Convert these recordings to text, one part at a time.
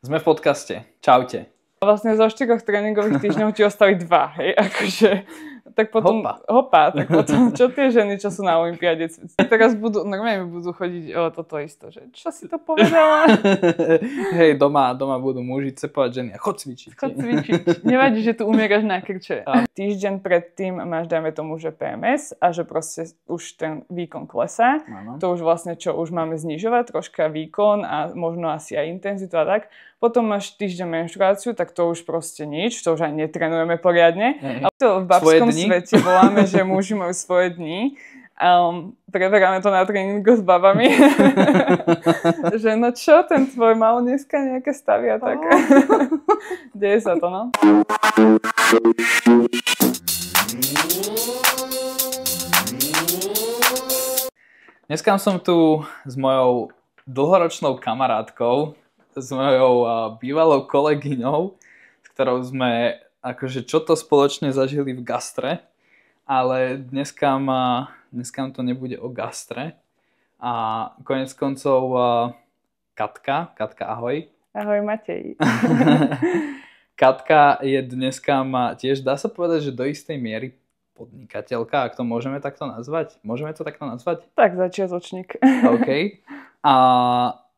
Sme v podcaste. Čaute. Vlastne zo 4 tréningových týždňov ti ostali 2, hej, akože, tak potom, tak potom, čo tie ženy, čo sú na olympiáde, teraz normálne budú chodiť o toto isto, že čo si to povedala? Hej, doma budú muži cepovať ženy a chod cvičiť. Nevadí, že tu umieraš na krče. Týždeň predtým máš, dajme tomu, že PMS a že proste už ten výkon klesá. Áno. To už vlastne, čo už máme znižovať, troška výkon a možno asi aj intenzitu a tak. Potom máš týždeň menštruáciu, tak to už proste nič, to už aj netrenujeme poriadne. A to v babskom svete voláme, že muži majú svoje dni. Preberáme to na tréningu s babami. Že no čo, ten tvoj mal dneska nejaké stavy a tak. Deje sa to, no. Dneska som tu s mojou dlhoročnou kamarátkou, s mojou bývalou kolegyňou, s ktorou sme akože čo to spoločne zažili v gastre, ale dneska to nebude o gastre. A konec koncov Katka, ahoj. Ahoj Matej. Katka je dneska tiež, dá sa povedať, že do istej miery podnikateľka, ak to môžeme takto nazvať. Môžeme to takto nazvať? Tak, začiatočník. OK.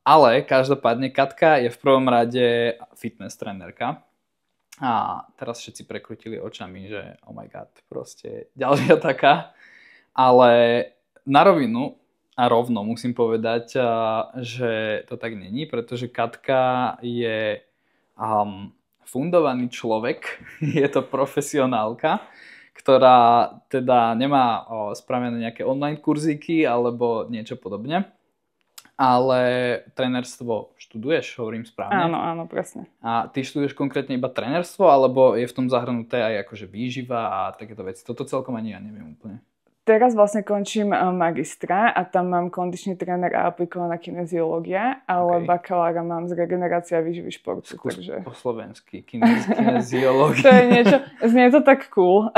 Ale každopádne Katka je v prvom rade fitness trénerka. A teraz všetci prekrutili očami, že oh my god, proste ďalšia taká. Ale na rovinu a rovno musím povedať, že to tak není, pretože Katka je fundovaný človek, je to profesionálka, ktorá teda nemá spravené nejaké online kurzíky alebo niečo podobne. Ale trénerstvo študuješ, hovorím správne? Áno, presne. A ty študuješ konkrétne iba trénerstvo, alebo je v tom zahrnuté aj akože výživa a takéto veci? Toto celkom ani ja neviem úplne. Teraz vlastne končím magistra a tam mám kondičný tréner a aplikovaná kineziológia, ale bakalára mám z regenerácie a výživy športu. Skús takže... po slovensky, kineziológia. To je niečo, znie to tak cool,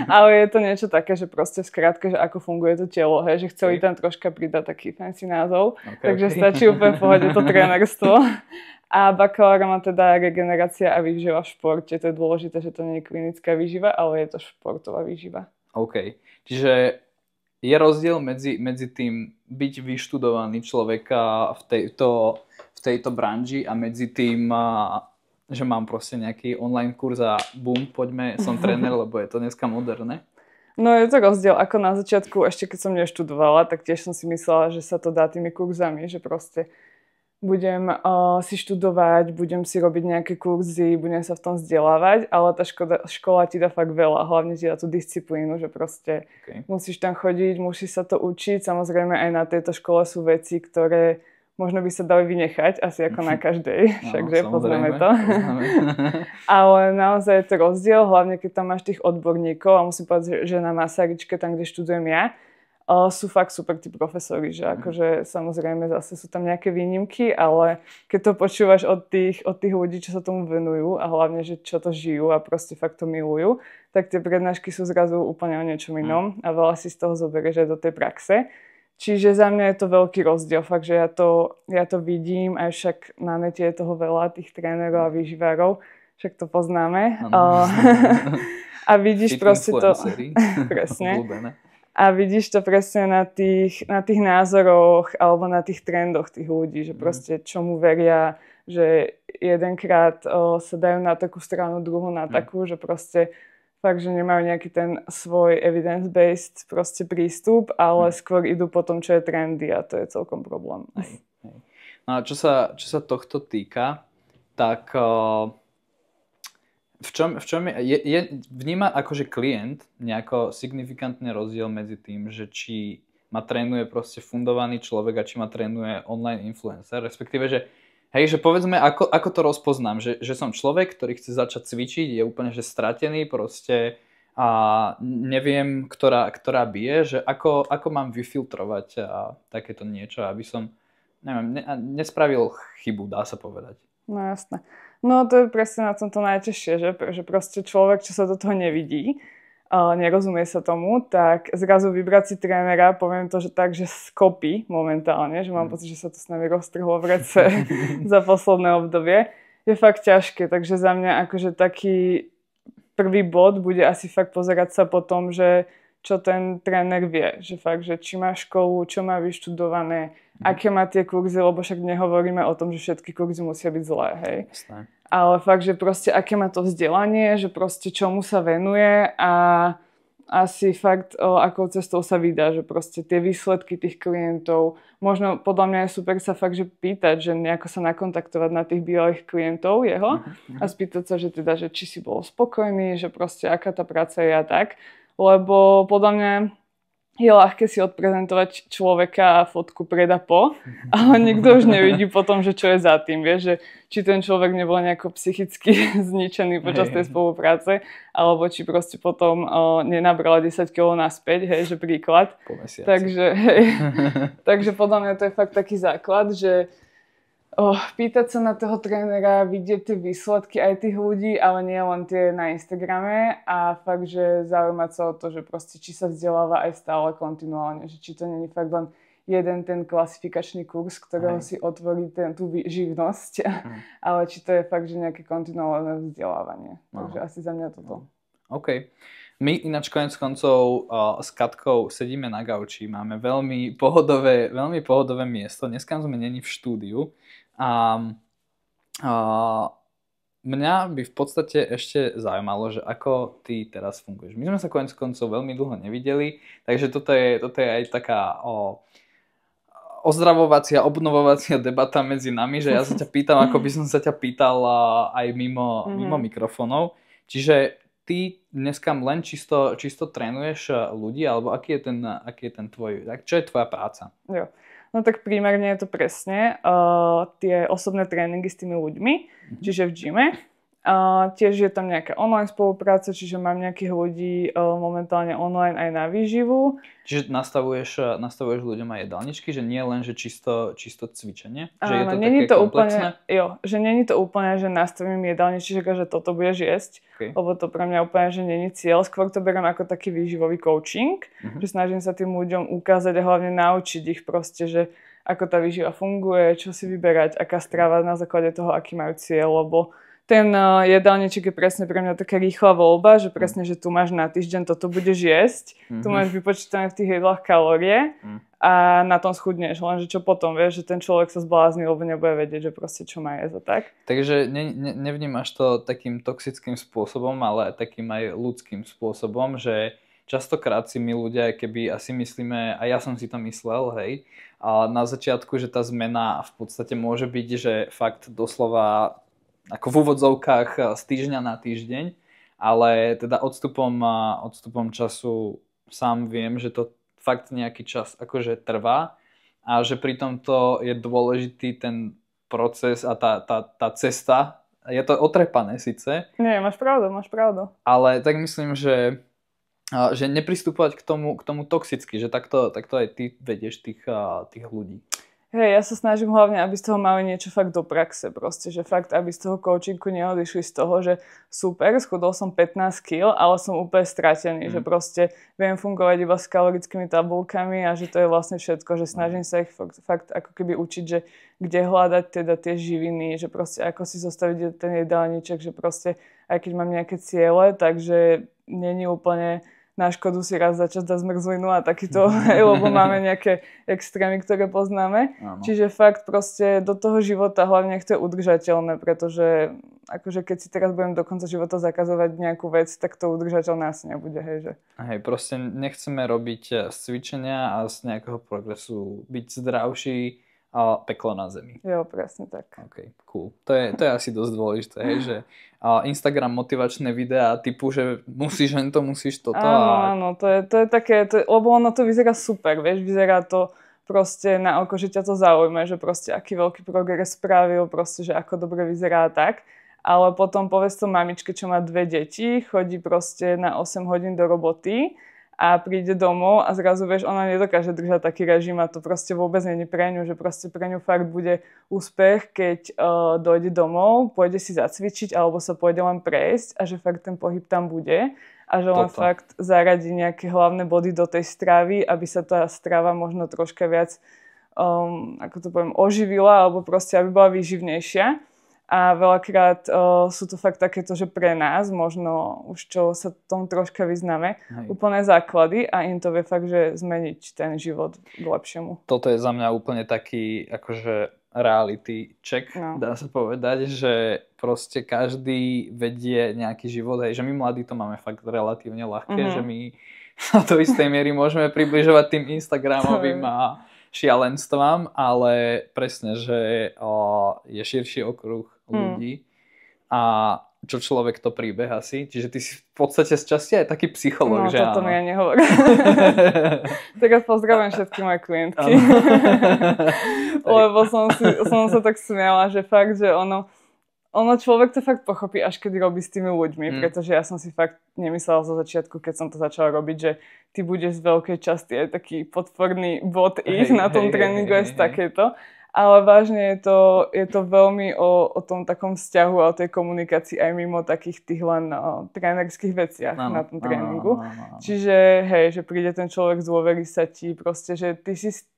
ale je to niečo také, že proste skrátka, že ako funguje to telo, hej, že chceli tam troška pridať taký fancy názov, takže stačí úplne v pohode to trénerstvo. A bakalára má teda regenerácia a výživa v športe, to je dôležité, že to nie je klinická výživa, ale je to športová výživa. OK. Čiže je rozdiel medzi tým byť vyštudovaný človeka v tejto branži a medzi tým, že mám proste nejaký online kurz a bum, poďme, som tréner, lebo je to dneska moderné. No je to rozdiel, ako na začiatku, ešte keď som neštudovala, tak tiež som si myslela, že sa to dá tými kurzami, že proste budem si študovať, budem si robiť nejaké kurzy, budem sa v tom vzdelávať, ale tá škola ti dá fakt veľa, hlavne ti dá tú disciplínu, že proste musíš tam chodiť, musíš sa to učiť. Samozrejme aj na tejto škole sú veci, ktoré možno by sa dali vynechať, asi ako na každej, všakže poznáme to. Ale naozaj je to rozdiel, hlavne keď tam máš tých odborníkov a musím povedať, že na Masaryčke, tam kde študujem ja, sú fakt super tí profesori, že akože samozrejme zase sú tam nejaké výnimky, ale keď to počúvaš od tých ľudí, čo sa tomu venujú a hlavne, že čo to žijú a proste fakt to milujú, tak tie prednášky sú zrazu úplne o niečom inom a veľa si z toho zoberieš aj do tej praxe. Čiže za mňa je to veľký rozdiel, fakt, že ja to vidím, aj však na nete je toho veľa, tých trénerov a výživárov, však to poznáme. A vidíš proste to... Presne. A vidíš to presne na tých názoroch alebo na tých trendoch tých ľudí, že proste čomu veria, že jedenkrát sa dajú na takú stranu, druhú na takú, že proste fakt, že nemajú nejaký ten svoj evidence-based proste prístup, ale skôr idú po tom, čo je trendy a to je celkom problém. No a čo sa tohto týka, tak... V čom vníma akože klient nejako signifikantný rozdiel medzi tým, že či ma trénuje proste fundovaný človek a či ma trénuje online influencer, respektíve, že hej, že povedzme, ako to rozpoznám, že som človek, ktorý chce začať cvičiť, je úplne že stratený proste a neviem, ktorá bije, že ako mám vyfiltrovať takéto niečo, aby som, neviem, nespravil chybu, dá sa povedať. No jasné. No to je presne na tomto najťažšie, že proste človek, čo sa do toho nevidí, nerozumie sa tomu, tak zrazu vybrať si trénera, poviem to, že tak, že skopí momentálne, že mám pocit, že sa to s nami roztrhlo v rece za posledné obdobie, je fakt ťažké, takže za mňa akože taký prvý bod bude asi fakt pozerať sa po tom, že čo ten tréner vie, že fakt, že či má školu, čo má vyštudované, aké má tie kurzy, lebo však nehovoríme o tom, že všetky kurzy musia byť zlé, hej. Jasné. Ale fakt, že proste aké má to vzdelanie, že proste čomu sa venuje a asi fakt, akou cestou sa vydá, že proste tie výsledky tých klientov, možno podľa mňa je super sa fakt, že pýtať, že nejako sa nakontaktovať na tých bývalých klientov jeho a spýtať sa, že teda, že či si bol spokojný, že proste aká tá práca je a tak, lebo podľa mňa je ľahké si odprezentovať človeka a fotku pred a po, ale nikto už nevidí potom, že čo je za tým, vieš, že či ten človek nebol nejako psychicky zničený počas tej spolupráce, alebo či proste potom nenabral 10 kg naspäť, hej, že príklad. Takže, hej, takže podľa mňa to je fakt taký základ, že pýtať sa na toho trénera, vidieť tie výsledky aj tých ľudí, ale nie len tie na Instagrame a fakt, že zaujímať sa o to, že proste či sa vzdeláva aj stále kontinuálne, že či to nie je fakt len jeden ten klasifikačný kurz, ktorého si otvorí tú živnosť, ale či to je fakt, že nejaké kontinuálne vzdelávanie. Takže asi za mňa toto. OK. My ináč konec koncov s Katkou sedíme na gauči, máme veľmi pohodové miesto, dneska sme není v štúdiu a mňa by v podstate ešte zaujímalo, že ako ty teraz funguješ. My sme sa konec koncov veľmi dlho nevideli, takže toto je aj taká ozdravovacia, obnovovacia debata medzi nami, že ja sa ťa pýtam, ako by som sa ťa pýtal aj mimo mikrofónov. Čiže ty dneska len čisto trénuješ ľudí, alebo aký je ten tvoj, čo je tvoja práca? Jo. No tak primárne je to presne tie osobné tréningy s tými ľuďmi, čiže v gyme. Tiež je tam nejaká online spolupráca, čiže mám nejakých ľudí momentálne online aj na výživu. Čiže nastavuješ ľuďom aj jedálničky, že nie len že čisto cvičenie? Že je to není také to komplexné? že není to úplne, že nastavím jedálničky, že toto budeš jesť, lebo to pre mňa úplne, že není cieľ. Skôr to beriem ako taký výživový coaching, že snažím sa tým ľuďom ukázať a hlavne naučiť ich proste, že ako tá výživa funguje, čo si vyberať, aká strava na základe toho, aký majú cieľ, lebo ten jedálniček je presne pre mňa taká rýchla voľba, že presne, že tu máš na týždeň, toto budeš jesť, tu máš vypočítané v tých jedlách kalórie a na tom schudneš, lenže čo potom, vieš, že ten človek sa zblázni, lebo nebude vedieť, že proste čo má jesť a tak. Takže nevnímaš to takým toxickým spôsobom, ale takým aj ľudským spôsobom, že častokrát si my ľudia, keby asi myslíme, a ja som si to myslel, hej, a na začiatku, že tá zmena v podstate môže byť, že fakt doslova ako v úvodzovkách z týždňa na týždeň, ale teda odstupom času sám viem, že to fakt nejaký čas akože trvá a že pri tomto je dôležitý ten proces a tá cesta. Je to otrepané síce. Nie, máš pravdu. Ale tak myslím, že nepristupovať k tomu toxicky, že takto aj ty vedieš tých ľudí. Hej, ja sa snažím hlavne, aby z toho mali niečo fakt do praxe proste, že fakt, aby z toho coachingu neodišli z toho, že super, schudol som 15 kg, ale som úplne stratený, že proste viem fungovať iba s kalorickými tabuľkami a že to je vlastne všetko, že snažím sa ich fakt ako keby učiť, že kde hľadať teda tie živiny, že proste ako si zostaviť ten jedálniček, že proste aj keď mám nejaké ciele, takže není úplne na škodu si raz za čas dať zmrzlinu a takýto, lebo máme nejaké extrémy, ktoré poznáme. Áno. Čiže fakt proste do toho života hlavne nech to je udržateľné, pretože akože keď si teraz budem do konca života zakazovať nejakú vec, tak to udržateľné asi nebude, hej, že. Hej, proste nechceme robiť z cvičenia a z nejakého progresu byť zdravší a peklo na zemi. Jo, presne tak. OK, cool. To je asi dosť dôležité, hej, že Instagram motivačné videá typu, že musíš len to, musíš toto. Áno, to je také, lebo ono to vyzerá super, vieš, vyzerá to proste na oko, že ťa to zaujíma, že proste aký veľký progres spravil, proste, že ako dobre vyzerá tak. Ale potom povedz to mamičke, čo má 2 deti, chodí proste na 8 hodín do roboty a príde domov a zrazu, vieš, ona nedokáže držať taký režim a to proste vôbec nie je pre ňu, že proste pre ňu fakt bude úspech, keď dojde domov, pôjde si zacvičiť alebo sa pôjde len prejsť a že fakt ten pohyb tam bude a že len fakt zaradí nejaké hlavné body do tej stravy, aby sa tá strava možno troška viac, ako to poviem, oživila alebo proste, aby bola výživnejšia. A veľakrát sú to fakt takéto, že pre nás, možno už čo sa tom troška vyznáme, úplné základy a im to vie fakt, že zmeniť ten život k lepšiemu. Toto je za mňa úplne taký akože reality check, dá sa povedať, že proste každý vedie nejaký život, hej, že my mladí to máme fakt relatívne ľahké, že my do istej miery môžeme približovať tým Instagramovým a šialenstvám, ale presne, že je širší okruh ľudí a čo človek to príbeha si. Čiže ty si v podstate z časti aj taký psychológ, že áno. No, toto mi ja nehovorím. Teraz pozdravujem všetky moje klientky. Lebo som sa tak smiala, že fakt, že ono človek to fakt pochopí, až keď robí s tými ľuďmi, pretože ja som si fakt nemyslela zo začiatku, keď som to začala robiť, že ty budeš z veľkej časti aj taký podporný bod ich na tom tréningu aj takéto. Ale vážne je to veľmi o tom takom vzťahu a o tej komunikácii aj mimo takých tých len trénerských veciach na tom tréningu. Čiže hej, že príde ten človek, zdôverí sa ti proste, že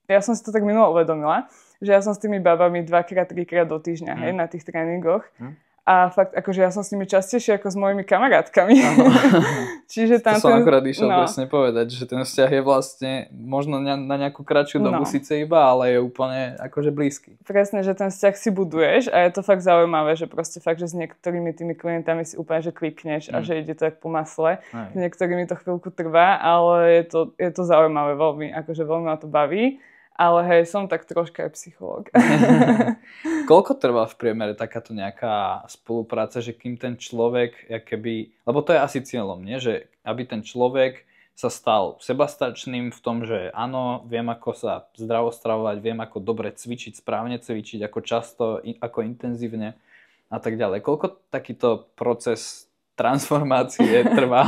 ja som si to tak minulo uvedomila, že ja som s tými babami 2-3 krát do týždňa, hej, na tých tréningoch. A fakt, akože ja som s nimi častejšie ako s mojimi kamarátkami. Čiže tam to som akorát išiel presne povedať, že ten vzťah je vlastne možno na nejakú kratšiu dobu síce iba, ale je úplne akože blízky. Presne, že ten vzťah si buduješ a je to fakt zaujímavé, že proste fakt, že s niektorými tými klientami si úplne, že klikneš a že ide to jak po masle. S niektorými to chvíľku trvá, ale je to zaujímavé veľmi, akože veľmi ma to baví. Ale hej, som tak troška aj psychológ. Koľko trvá v priemere takáto nejaká spolupráca, že kým ten človek, lebo to je asi cieľom, nie? Že aby ten človek sa stal sebastačným v tom, že áno, viem ako sa zdravo stravovať, viem ako dobre cvičiť, správne cvičiť, ako často, ako intenzívne a tak ďalej. Koľko takýto proces transformácie trvá?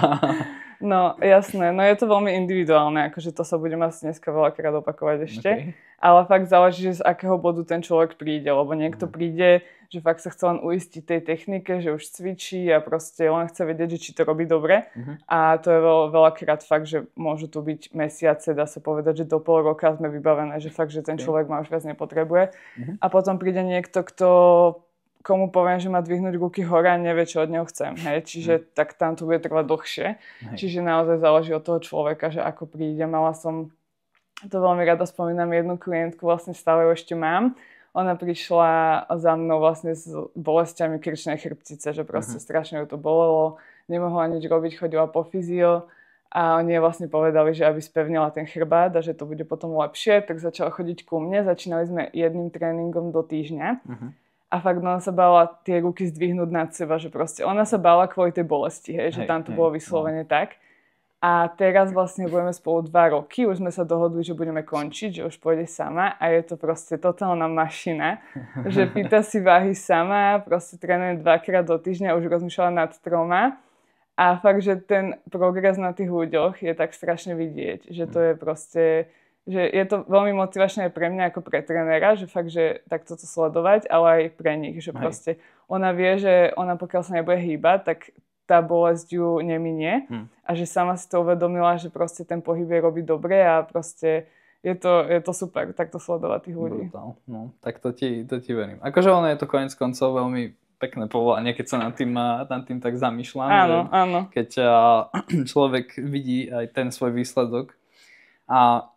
No jasné, no je to veľmi individuálne, akože to sa budem asi dneska veľakrát opakovať ešte, ale fakt záleží, že z akého bodu ten človek príde, lebo niekto príde, že fakt sa chce len uistiť tej technike, že už cvičí a proste len chce vedieť, že či to robí dobre a to je veľakrát fakt, že môžu tu byť mesiace, dá sa povedať, že do pol roka sme vybavené, že fakt, že ten človek ma už viac nepotrebuje a potom príde niekto, komu poviem, že má dvihnúť ruky hore a nevie, čo od neho chcem. Hej? Čiže tak tam to bude trvať dlhšie. Čiže naozaj záleží od toho človeka, že ako príde. Mala som, to veľmi rada spomínam, jednu klientku, vlastne stále ju ešte mám. Ona prišla za mnou vlastne s bolestiami krčnej chrbtice, že proste strašne ju to bolelo, nemohla nič robiť, chodila po fyzio a oni vlastne povedali, že aby spevnila ten chrbát a že to bude potom lepšie, tak začala chodiť ku mne. Začínali sme jedným tréningom do týždňa. A fakt ona sa bála tie ruky zdvihnúť nad seba, že proste ona sa bála kvôli tej bolesti, hej, že tam to bolo vyslovene tak. A teraz vlastne budeme spolu 2 roky, už sme sa dohodli, že budeme končiť, že už pôjde sama a je to proste totálna mašina, že pýta si váhy sama, proste trénuje 2-krát do týždňa, už rozmýšľala nad 3 a fakt, že ten progres na tých ľuďoch je tak strašne vidieť, že to je proste, že je to veľmi motivačné aj pre mňa ako pre trénera, že fakt, že takto to sledovať, ale aj pre nich, že proste ona vie, že ona pokiaľ sa nebude hýbať, tak tá bolesť ju neminie a že sama si to uvedomila, že proste ten pohyb je robí dobre a proste je to super, takto sledovať tých ľudí. Brutál. No, tak to ti verím. Akože ono je to koniec koncov veľmi pekné povolanie, keď sa nad tým tak zamýšľam. Áno. Keď človek vidí aj ten svoj výsledok. A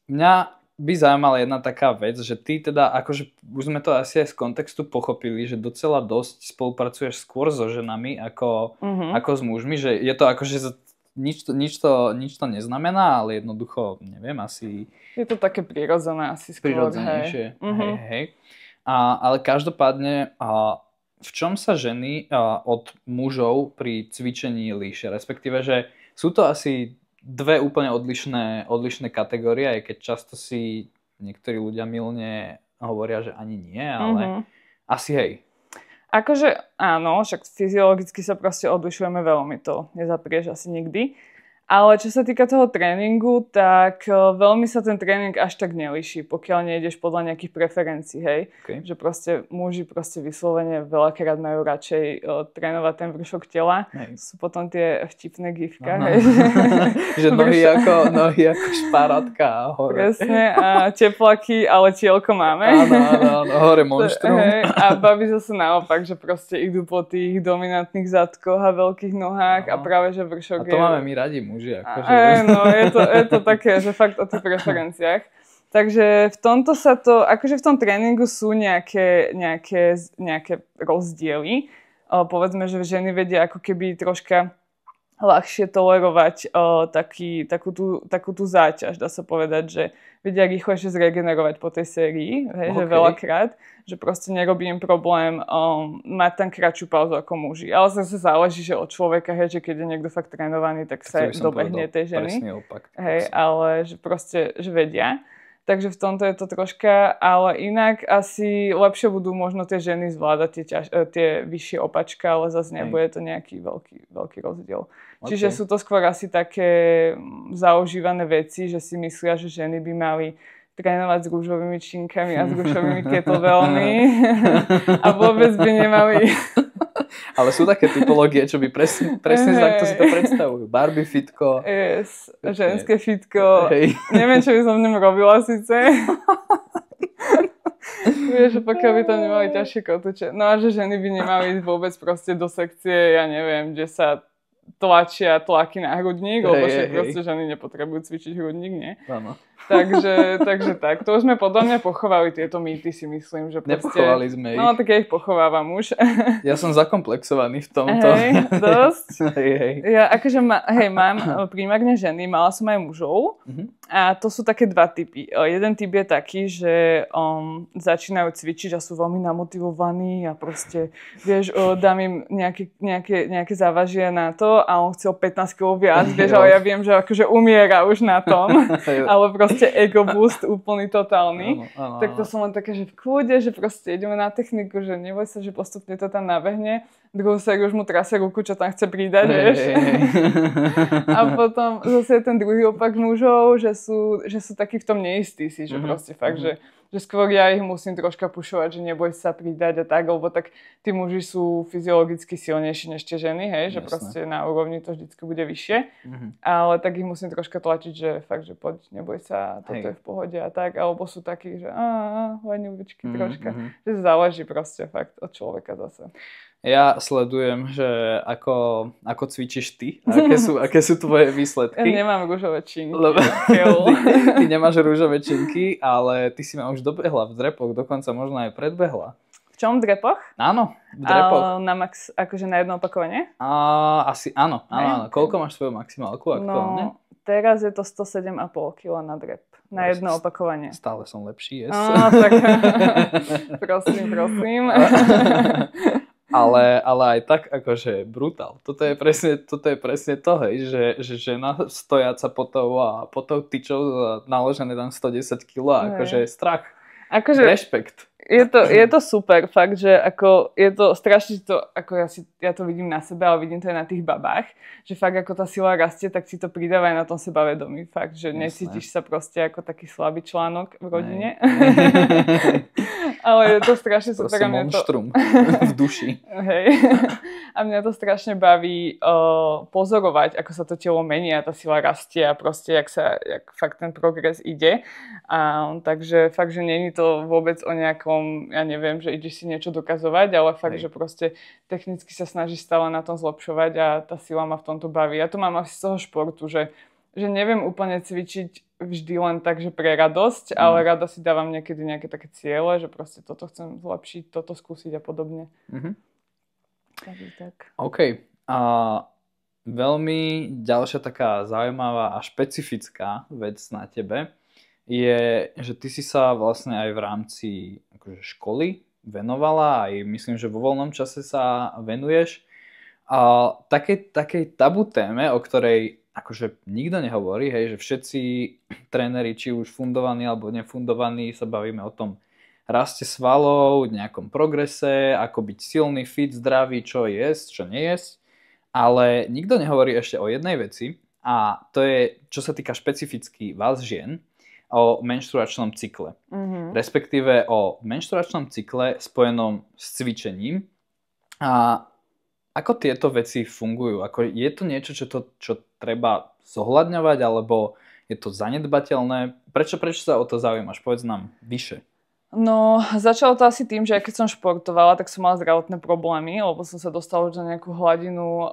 mňa by zaujímala jedna taká vec, že ty teda, akože už sme to asi aj z kontextu pochopili, že docela dosť spolupracuješ skôr so ženami ako s mužmi, že je to akože nič to neznamená, ale jednoducho, neviem, asi... Je to také prirodzené asi skôr. Prirodzenejšie, hej. Ale každopádne, v čom sa ženy od mužov pri cvičení líšia? Respektíve, že sú to asi 2 úplne odlišné kategórie, aj keď často si niektorí ľudia mylne hovoria, že ani nie, ale asi hej. Akože áno, však fyziologicky sa proste odlišujeme veľmi, to nezaprieš asi nikdy. Ale čo sa týka toho tréningu, tak veľmi sa ten tréning až tak nelíši, pokiaľ nejdeš podľa nejakých preferencií, hej. Okay. Že proste muži vyslovene veľakrát majú radšej trénovať ten vršok tela. Hej. Sú potom tie vtipné gifka, Aha. hej. Že nohy ako šparatka hore. Presne, a teplaky, ale tielko máme. Áno, hore monštrum. Hej, a babi zase naopak, že proste idú po tých dominantných zadkoch a veľkých nohách a práve, že vršok a to máme my radi muži. Akože. No, je to také, že fakt o tých preferenciách. Takže v tomto akože v tom tréningu sú nejaké rozdiely. Povedzme, že ženy vedia ako keby troška ľahšie tolerovať takú tú záťaž, dá sa povedať, že vedia rýchlejšie zregenerovať po tej sérii, hej, že veľakrát, že proste nerobí im problém mať tam kratšiu pauzu ako muži. Ale zase záleží, že od človeka, hej, že keď je niekto fakt trénovaný, tak sa dobehne tej ženy. Presný opak. Hej, ale že proste, že vedia. Takže v tomto je to troška, ale inak asi lepšie budú možno tie ženy zvládať tie vyššie opačka, ale zase nebude to nejaký veľký rozdiel. Okay. Čiže sú to skôr asi také zaužívané veci, že si myslia, že ženy by mali trénovať s rúžovými činkami a s rúžovými kettlebellmi a vôbec by nemali... Ale sú také typológie, čo by presne takto si to predstavujú. Barbie fitko. Yes, ženské fitko. Hej. Neviem, čo by som v ňom robila síce. Vieš, že pokiaľ by tam nemali ťažšie kotúče. No a že ženy by nemali ísť vôbec proste do sekcie, ja neviem, kde sa tlačia tlaky na hrudník, lebo však proste ženy nepotrebujú cvičiť hrudník, nie? Áno. Takže tak. To už sme podľa mňa pochovali tieto mýty, si myslím, že proste... Nepochovali sme ich. No, tak ja ich pochovávam už. Ja som zakomplexovaný v tomto. Hej, dosť. Hej. Ja akože mám primárne ženy, mala som aj mužov a to sú také dva typy. Jeden typ je taký, že začínajú cvičiť a sú veľmi namotivovaní a proste, vieš, dám im nejaké závažie na to a on chcel 15 kg viac, vieš, ale ja viem, že akože umiera už na tom, ale proste ego boost úplný totálny. Áno. Tak to som len také, že v kľude, že proste ideme na techniku, že neboj sa, že postupne to tam nabehne. Druhú sériu už mu trasie ruku, čo tam chce pridať, vieš. A potom zase je ten druhý opak mužov, že sú takí v tom neistí si, že proste fakt, že skôr ja ich musím troška pušovať, že neboj sa pridať a tak, lebo tak tí muži sú fyziologicky silnejší než tie ženy, hej, že proste na úrovni to vždycky bude vyššie, ale tak ich musím troška tlačiť, že fakt, že poď, neboj sa, toto je v pohode a tak, alebo sú takí, že lenivúčky troška, že záleží proste fakt od človeka zase. Ja sledujem, že ako cvičíš ty, aké sú tvoje výsledky. Ja nemám rúžové činky. Ty nemáš rúžové činky, ale ty si ma už dobehla v drepoch, dokonca možno aj predbehla. V čom, v drepoch? Áno, v drepoch. Na max, akože na jedno opakovanie? Asi áno. Koľko máš svoju maximálku aktuálne? No, teraz je to 107,5 kg na drep. Na jedno opakovanie. Stále som lepší, yes. Tak prosím. Ale aj tak akože brutál. Toto je presne to, hej, že žena stojaca pod tou tyčou naložené tam 110 kg, akože strach. Akože, rešpekt. Je to super, fakt, že ako je to strašne to, ako ja to vidím na sebe, ale vidím to aj na tých babách, že fakt ako tá sila rastie, tak si to pridáva aj na tom sebavedomí. Fakt, že necítiš sa proste ako taký slabý článok v rodine. Ale je to strašne super. Prosím, monštrum v duši. Hej. A mňa to strašne baví pozorovať, ako sa to telo mení a tá sila rastie a proste, jak fakt ten progres ide. Takže fakt, že nie je to vôbec o nejakom, ja neviem, že ideš si niečo dokazovať, ale fakt, že proste technicky sa snažíš stále na tom zlepšovať a tá sila ma v tomto baví. Ja to mám asi z toho športu, že neviem úplne cvičiť vždy len tak, že pre radosť, ale rada si dávam niekedy nejaké také ciele, že proste toto chcem zlepšiť, toto skúsiť a podobne. Takže tak. OK. Veľmi ďalšia taká zaujímavá a špecifická vec na tebe je, že ty si sa vlastne aj v rámci akože školy venovala, aj myslím, že vo voľnom čase sa venuješ takej tabu téme, o ktorej akože nikto nehovorí, hej, že všetci tréneri, či už fundovaní alebo nefundovaní, sa bavíme o tom raste svalov, nejakom progrese, ako byť silný, fit, zdravý, čo jesť, čo nejesť, ale nikto nehovorí ešte o jednej veci a to je, čo sa týka špecificky vás žien, o menštruačnom cykle. Respektíve o menštruačnom cykle spojenom s cvičením. A ako tieto veci fungujú? Ako je to niečo, čo treba zohľadňovať, alebo je to zanedbateľné? Prečo sa o to zaujímaš? Povedz nám vyššie. No, začalo to asi tým, že keď som športovala, tak som mala zdravotné problémy, lebo som sa dostala už na nejakú hladinu,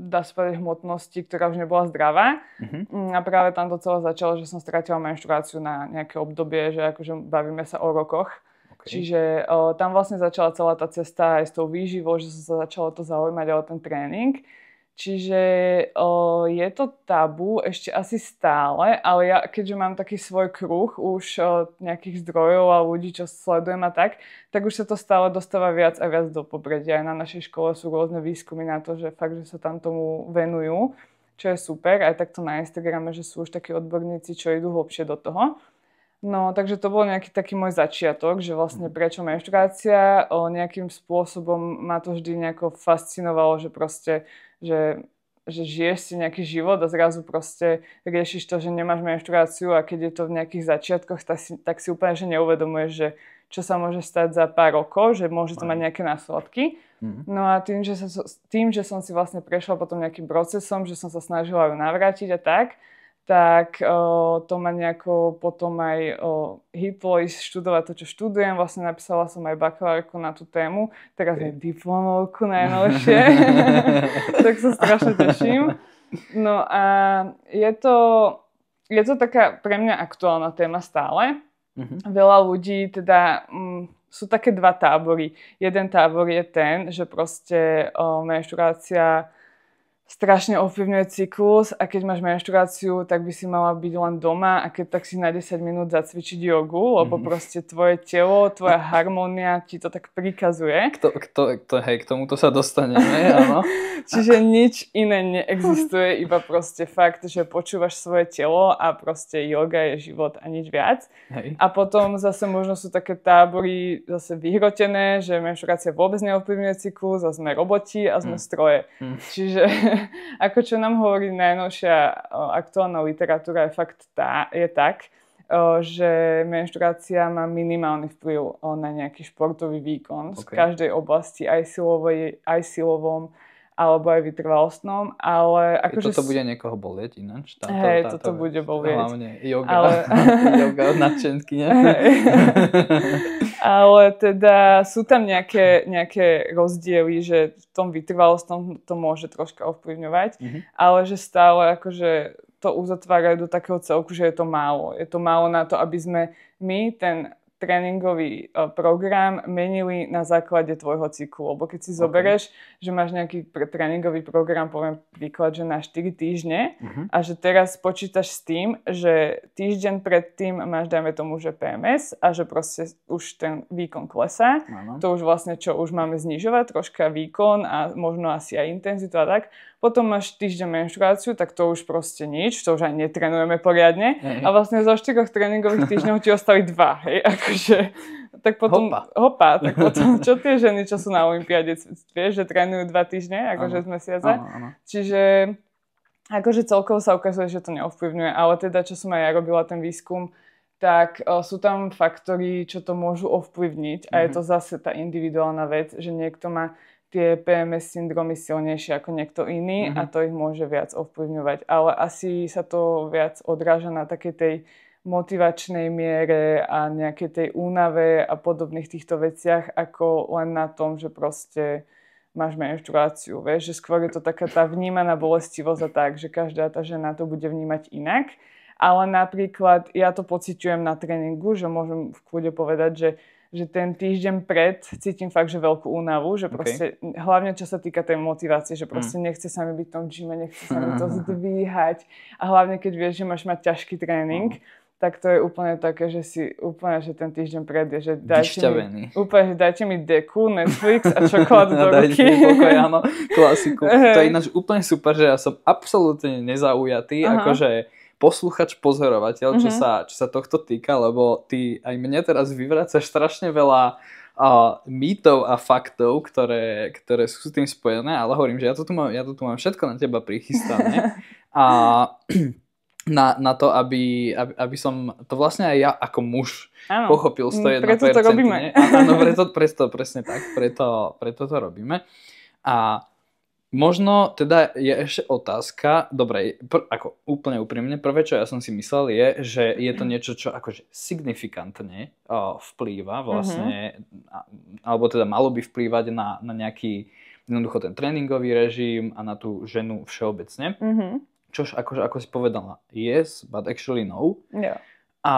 dá sa povedať, hmotnosti, ktorá už nebola zdravá. A práve tam to celé začalo, že som stratila menštruáciu na nejaké obdobie, že akože bavíme sa o rokoch. Okay. Čiže tam vlastne začala celá tá cesta aj s tou výživou, že som sa začala to zaujímať o ten tréning. Čiže je to tabu ešte asi stále, ale ja keďže mám taký svoj kruh už nejakých zdrojov a ľudí, čo sledujem a tak už sa to stále dostáva viac a viac do popredia. Aj na našej škole sú rôzne výskumy na to, že fakt, že sa tam tomu venujú, čo je super. Aj takto na Instagrame, že sú už takí odborníci, čo idú hlbšie do toho. No, takže to bol nejaký taký môj začiatok, že vlastne prečo menštruácia, nejakým spôsobom ma to vždy nejako fascinovalo, že proste že žiješ si nejaký život a zrazu proste riešiš to, že nemáš menštruáciu a keď je to v nejakých začiatkoch, tak si úplne že neuvedomuješ, že čo sa môže stať za pár rokov, že môže to mať nejaké následky. No a tým, že som si vlastne prešla potom nejakým procesom, že som sa snažila ju navrátiť a tak to ma nejako potom aj hitlo ísť študovať to, čo študujem. Vlastne napísala som aj bakalárku na tú tému, teraz aj diplomovku najnovšie. Tak sa strašne teším. No a je to taká pre mňa aktuálna téma stále. Veľa ľudí teda sú také dva tábory. Jeden tábor je ten, že proste menštruácia strašne ovplyvňuje cyklus a keď máš menštruáciu, tak by si mala byť len doma a keď tak si na 10 minút zacvičiť jogu, lebo proste tvoje telo, tvoja harmónia ti to tak prikazuje. K tomuto sa dostaneme, áno. Čiže nič iné neexistuje, iba proste fakt, že počúvaš svoje telo a proste joga je život a nič viac. Hej. A potom zase možno sú také tábory zase vyhrotené, že menštruácia vôbec neovplyvňuje cyklus a sme roboti a sme stroje. Čiže ako čo nám hovorí najnovšia aktuálna literatúra je fakt že menštruácia má minimálny vplyv na nejaký športový výkon v každej oblasti, aj silovom, alebo aj vytrvalostnom, ale akože... Toto bude niekoho bolieť ináč? Toto bude bolieť. Hlavne yoga od nadšenky, ne? Ale teda sú tam nejaké rozdiely, že v tom vytrvalostnom to môže troška ovplyvňovať, ale že stále akože to uzatvárajú do takého celku, že je to málo. Je to málo na to, aby sme my ten tréningový program menili na základe tvojho cyklu. Lebo keď si zoberieš, že máš nejaký tréningový program, poviem príklad, že na 4 týždne a že teraz počítaš s tým, že týždeň predtým máš, dajme tomu, že PMS a že proste už ten výkon klesá. To už vlastne čo, už máme znižovať troška výkon a možno asi aj intenzitu a tak. Potom máš týždeň menštruáciu, tak to už proste nič, to už aj netrenujeme poriadne. A vlastne zo 4 tréningových týždňov ti ostali 2, hej, akože, tak potom, tak potom, čo tie ženy, čo sú na olympiáde, vieš, že trénujú 2 týždne, akože z mesiaca. Čiže, akože celkovo sa ukazuje, že to neovplyvňuje, ale teda, čo som aj ja robila ten výskum, tak sú tam faktory, čo to môžu ovplyvniť a je to zase tá individuálna vec, že niekto má tie PMS syndromy silnejšie ako niekto iný a to ich môže viac ovplyvňovať. Ale asi sa to viac odráža na takej tej motivačnej miere a nejakej tej únave a podobných týchto veciach, ako len na tom, že proste máš menštruáciu. Vieš, že skôr je to taká tá vnímaná bolestivosť a tak, že každá tá žena to bude vnímať inak. Ale napríklad ja to pociťujem na tréningu, že môžem v kľude povedať, že ten týždeň pred cítim fakt, že veľkú únavu, že proste, hlavne čo sa týka tej motivácie, že proste nechce sa mi byť v tom gyme, nechce sa mi to zdvíhať a hlavne keď vieš, že máš mať ťažký tréning, tak to je úplne také, že si úplne, že ten týždeň pred je, že dajte mi deku, Netflix a čokoládu do ruky. Pokoj, áno, klasiku. To je ináč úplne super, že ja som absolútne nezaujatý, akože posluchač, pozorovateľ, čo sa tohto týka, lebo ty aj mne teraz vyvracaš strašne veľa mýtov a faktov, ktoré sú s tým spojené, ale hovorím, že ja tu mám všetko na teba prichystané A na to, aby som to vlastne aj ja ako muž pochopil 101%. Preto to robíme. Áno, preto presne tak, preto to robíme. A možno teda je ešte otázka, dobre, ako úplne úprimne, prvé, čo ja som si myslel je, že je to niečo, čo akože signifikantne vplýva vlastne, alebo teda malo by vplývať na nejaký jednoducho ten tréningový režim a na tú ženu všeobecne. Čož ako si povedala, yes, but actually no. Yeah. A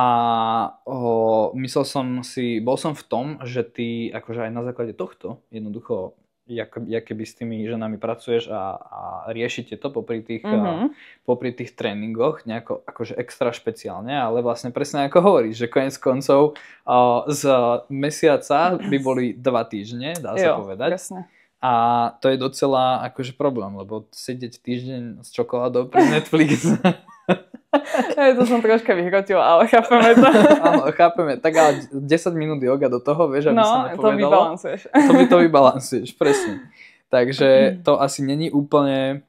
bol som v tom, že ty akože aj na základe tohto jednoducho, keby s tými ženami pracuješ a riešite to popri tých tréningoch nejako akože extra špeciálne, ale vlastne presne ako hovoríš, že koniec koncov z mesiaca by boli 2 týždne, dá sa povedať. Jasne. A to je docela akože problém, lebo sedieť týždeň s čokoládou pri Netflix. To som troška vyhrotila, ale chápeme to. Áno, chápeme. Tak ale 10 minút yoga do toho, vieš, aby sa nepovedalo. To vybalansuješ. To vybalansuješ, presne. Takže to asi není úplne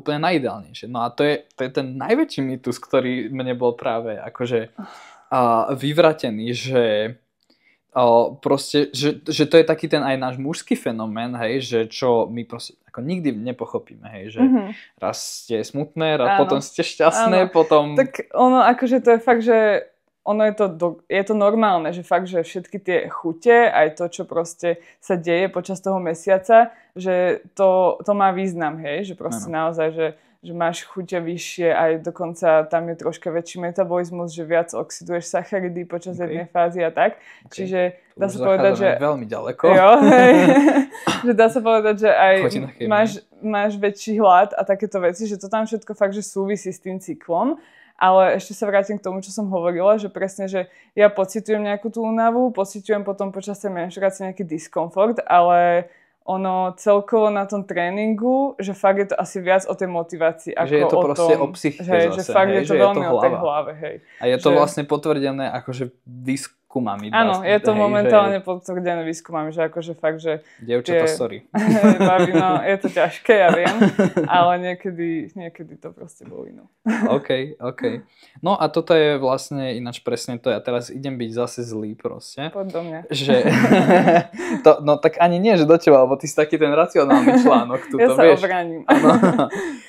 najideálnejšie. No a to je ten najväčší mýtus, ktorý mne bol práve akože vyvratený, že proste, že to je taký ten aj náš mužský fenomén, hej, že čo my proste ako nikdy nepochopíme, hej, že raz ste smutné, potom ste šťastné, potom... Tak ono, akože to je fakt, že ono je to normálne, že fakt, že všetky tie chute, aj to, čo proste sa deje počas toho mesiaca, že to má význam, hej, že proste naozaj, že máš chuťa vyššie, aj dokonca tam je troška väčší metabolizmus, že viac oxiduješ sacharidy počas jednej fázy a tak. Čiže dá sa povedať, že... veľmi ďaleko. Jo, hej. Že dá sa povedať, že aj máš väčší hlad a takéto veci, že to tam všetko fakt, že súvisí s tým cyklom. Ale ešte sa vrátim k tomu, čo som hovorila, že presne, že ja pociťujem nejakú tú únavu, pociťujem potom počas tej menštruácie nejaký diskomfort, ale ono celkovo na tom tréningu, že fakt je to asi viac o tej motivácii, ako o tom. Že je to proste o psychike zase. Že fakt je to veľmi o tej hlave, hej. A je to vlastne potvrdené akože výskumami. Áno, je to momentálne potvrdené výskumami, že akože fakt, že... Dievčatá, sorry. Babi, no, je to ťažké, ja viem, ale niekedy to proste bolo iné. OK. No a toto je vlastne ináč presne to. Ja teraz idem byť zase zlý proste. Poď do mňa. Že... no tak ani nie, že do teba, lebo ty si taký ten racionálny článok. Ja sa obránim.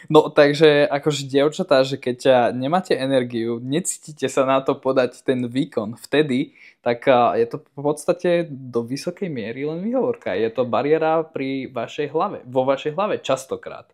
No takže akože dievčatá, že keď nemáte energiu, necítite sa na to podať ten výkon vtedy, tak je to v podstate do vysokej miery len výhovorka. Je to bariéra pri vašej hlave, vo vašej hlave častokrát.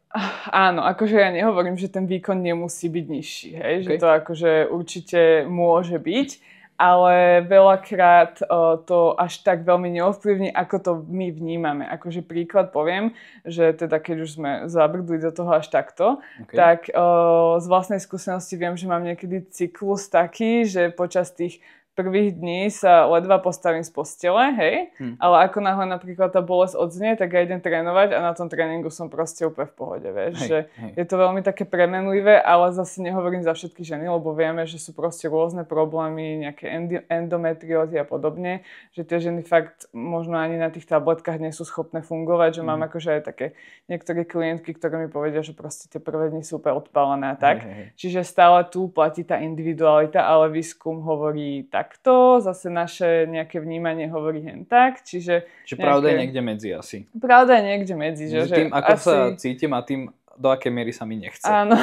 Áno, akože ja nehovorím, že ten výkon nemusí byť nižší, hej? Že to akože určite môže byť, ale veľakrát to až tak veľmi neovplyvní, ako to my vnímame. Akože príklad poviem, že teda keď už sme zabrdli do toho až takto, tak z vlastnej skúsenosti viem, že mám niekedy cyklus taký, že počas tých prvých dní sa ledva postavím z postele, hej, ale ako náhle napríklad tá bolesť odznie, tak ja idem trénovať a na tom tréningu som proste úplne v pohode, vieš, že je to veľmi také premenlivé, ale zase nehovorím za všetky ženy, lebo vieme, že sú proste rôzne problémy, nejaké endometriózy a podobne, že tie ženy fakt možno ani na tých tabletkách nie sú schopné fungovať, že mám akože aj také niektoré klientky, ktoré mi povedia, že proste tie prvé dni sú úplne odpálené a tak. Čiže stále tu platí tá individualita, ale výskum hovorí takto, zase naše nejaké vnímanie hovorí hen tak, čiže pravda je niekde medzi asi. Pravda je niekde medzi, že tým, ako asi... sa cítim a tým, do akej miery sa mi nechce. Áno,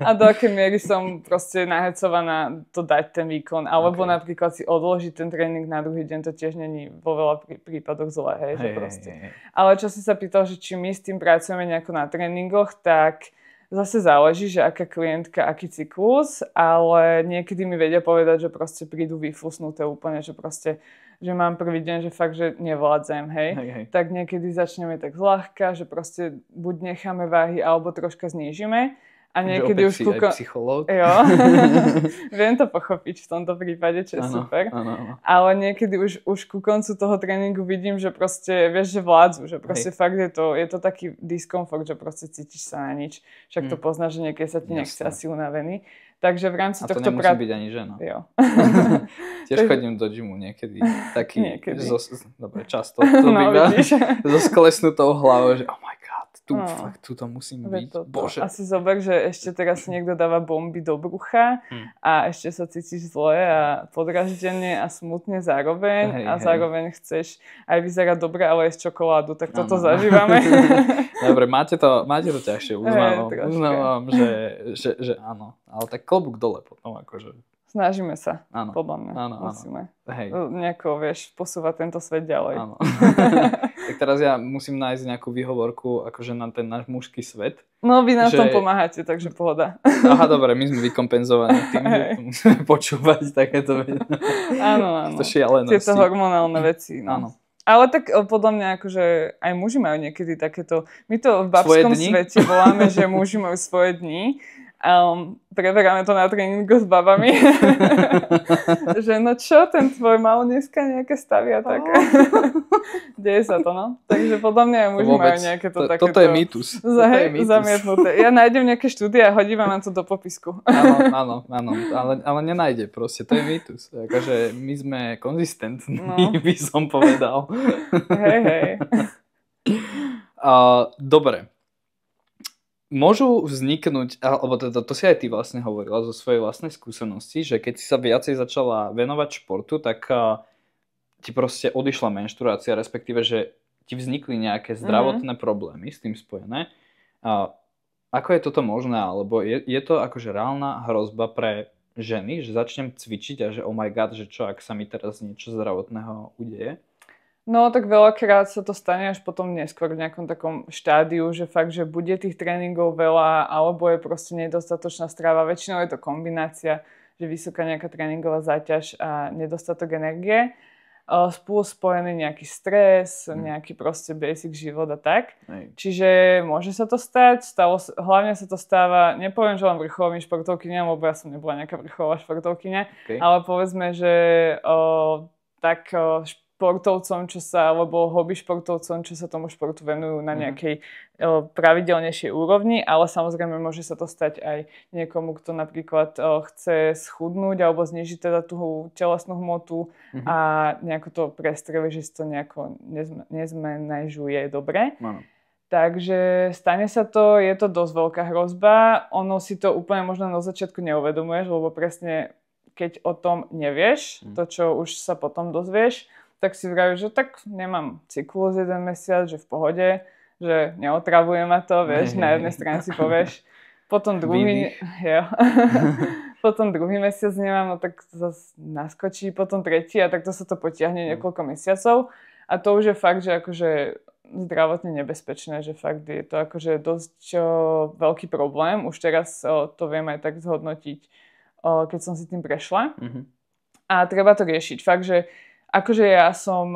a do akej miery som proste nahecovaná to dať ten výkon, alebo napríklad si odložiť ten tréning na druhý deň, to tiež není vo veľa prípadoch zlé, hej, že proste. Ale čo si sa pýtal, že či my s tým pracujeme nejako na tréningoch, tak zase záleží, že aká klientka, aký cyklus, ale niekedy mi vedia povedať, že proste prídu vyflusnuté úplne, že proste, že mám prvý deň, že fakt, že nevládzem, hej. Tak niekedy začneme tak zľahka, že proste buď necháme váhy, alebo troška znížime. A niekedy už psychológ. Jo. Viem to pochopiť v tomto prípade, čo je super. Áno. Ale niekedy už ku koncu toho tréningu vidím, že proste, vieš, že vládzu, že proste fakt je to taký diskomfort, že proste cítiš sa na nič. Však to poznáš, že niekedy sa ti nechce asi unavený. Takže v rámci tohto... A to nemusí byť ani žena. Jo. Tiež chodím do gymu niekedy. Taký, dobre, často. To býva so sklesnutou hlavou, že oh my god, fakt, tu to musím byť. Bože. Asi zober, že ešte teraz si niekto dáva bomby do brucha a ešte sa cítiš zle a podraždenie a smutne zároveň zároveň chceš aj vyzerať dobre, ale jesť čokoládu, tak toto zažívame. Dobre, máte to ťažšie, uznávam, že áno, ale tak klobúk dole potom akože. Snažíme sa, podľa mňa. Musíme nejako, posúvať tento svet ďalej. Áno. Tak teraz ja musím nájsť nejakú výhovorku akože na ten náš mužský svet. No, vy nám tom pomáhate, takže pohoda. Aha, dobre, my sme vykompenzovaní tým, že tu musíme počúvať takéto veci. Áno. Šialenosti. Tieto hormonálne veci. No. Áno. Ale tak podľa mňa akože aj muži majú niekedy takéto, my to v babskom svete voláme, že muži majú svoje dni. Preberáme to na tréningu s babami. Že no čo, ten tvoj mal dneska nejaké stavy a tak. Deje sa to, no. Takže podľa mňa aj muži majú nejaké to takéto. Toto je mýtus. Zamietnuté. Ja nájdem nejaké štúdie a hodím vám to do popisku. Áno. Ale nenájde proste. To je mýtus. Akože my sme konzistentní, by som povedal. Hej. Dobre. Môžu vzniknúť, alebo to si aj ty vlastne hovorila zo svojej vlastnej skúsenosti, že keď si sa viacej začala venovať športu, tak ti proste odišla menštruácia, respektíve, že ti vznikli nejaké zdravotné problémy s tým spojené. Ako je toto možné? Alebo je to akože reálna hrozba pre ženy, že začnem cvičiť a že oh my god, že čo, ak sa mi teraz niečo zdravotného udeje? No tak veľakrát sa to stane až potom neskôr v nejakom takom štádiu, že fakt, že bude tých tréningov veľa, alebo je proste nedostatočná strava. Väčšinou je to kombinácia, že vysoká nejaká tréningová záťaž a nedostatok energie. Spolu spojený nejaký stres, nejaký proste basic život a tak. Čiže môže sa to stať, hlavne sa to stáva, nepoviem, že len vrcholovým športovkyňam, lebo ja som nebola nejaká vrcholová športovkyňa, ale povedzme, že športovcom, alebo hobby športovcom, čo sa tomu športu venujú na nejakej pravidelnejšej úrovni, ale samozrejme môže sa to stať aj niekomu, kto napríklad chce schudnúť alebo znižiť teda tú telesnú hmotu a nejako to prestrelí, že si to nejako nezmenažuje dobre. Takže stane sa to, je to dosť veľká hrozba. Ono si to úplne možno na začiatku neuvedomuješ, lebo presne keď o tom nevieš, to čo už sa potom dozvieš, tak si vravíš, že tak nemám cyklus 1 mesiac, že v pohode, že neotravuje ma to, vieš, na jednej strane si povieš. Potom druhý mesiac nemám, no tak zase naskočí, potom tretí a takto sa to potiahne niekoľko mesiacov. A to už je fakt, že akože zdravotne nebezpečné, že fakt je to akože dosť veľký problém. Už teraz to viem aj tak zhodnotiť, keď som si tým prešla. A treba to riešiť. Fakt, že akože ja som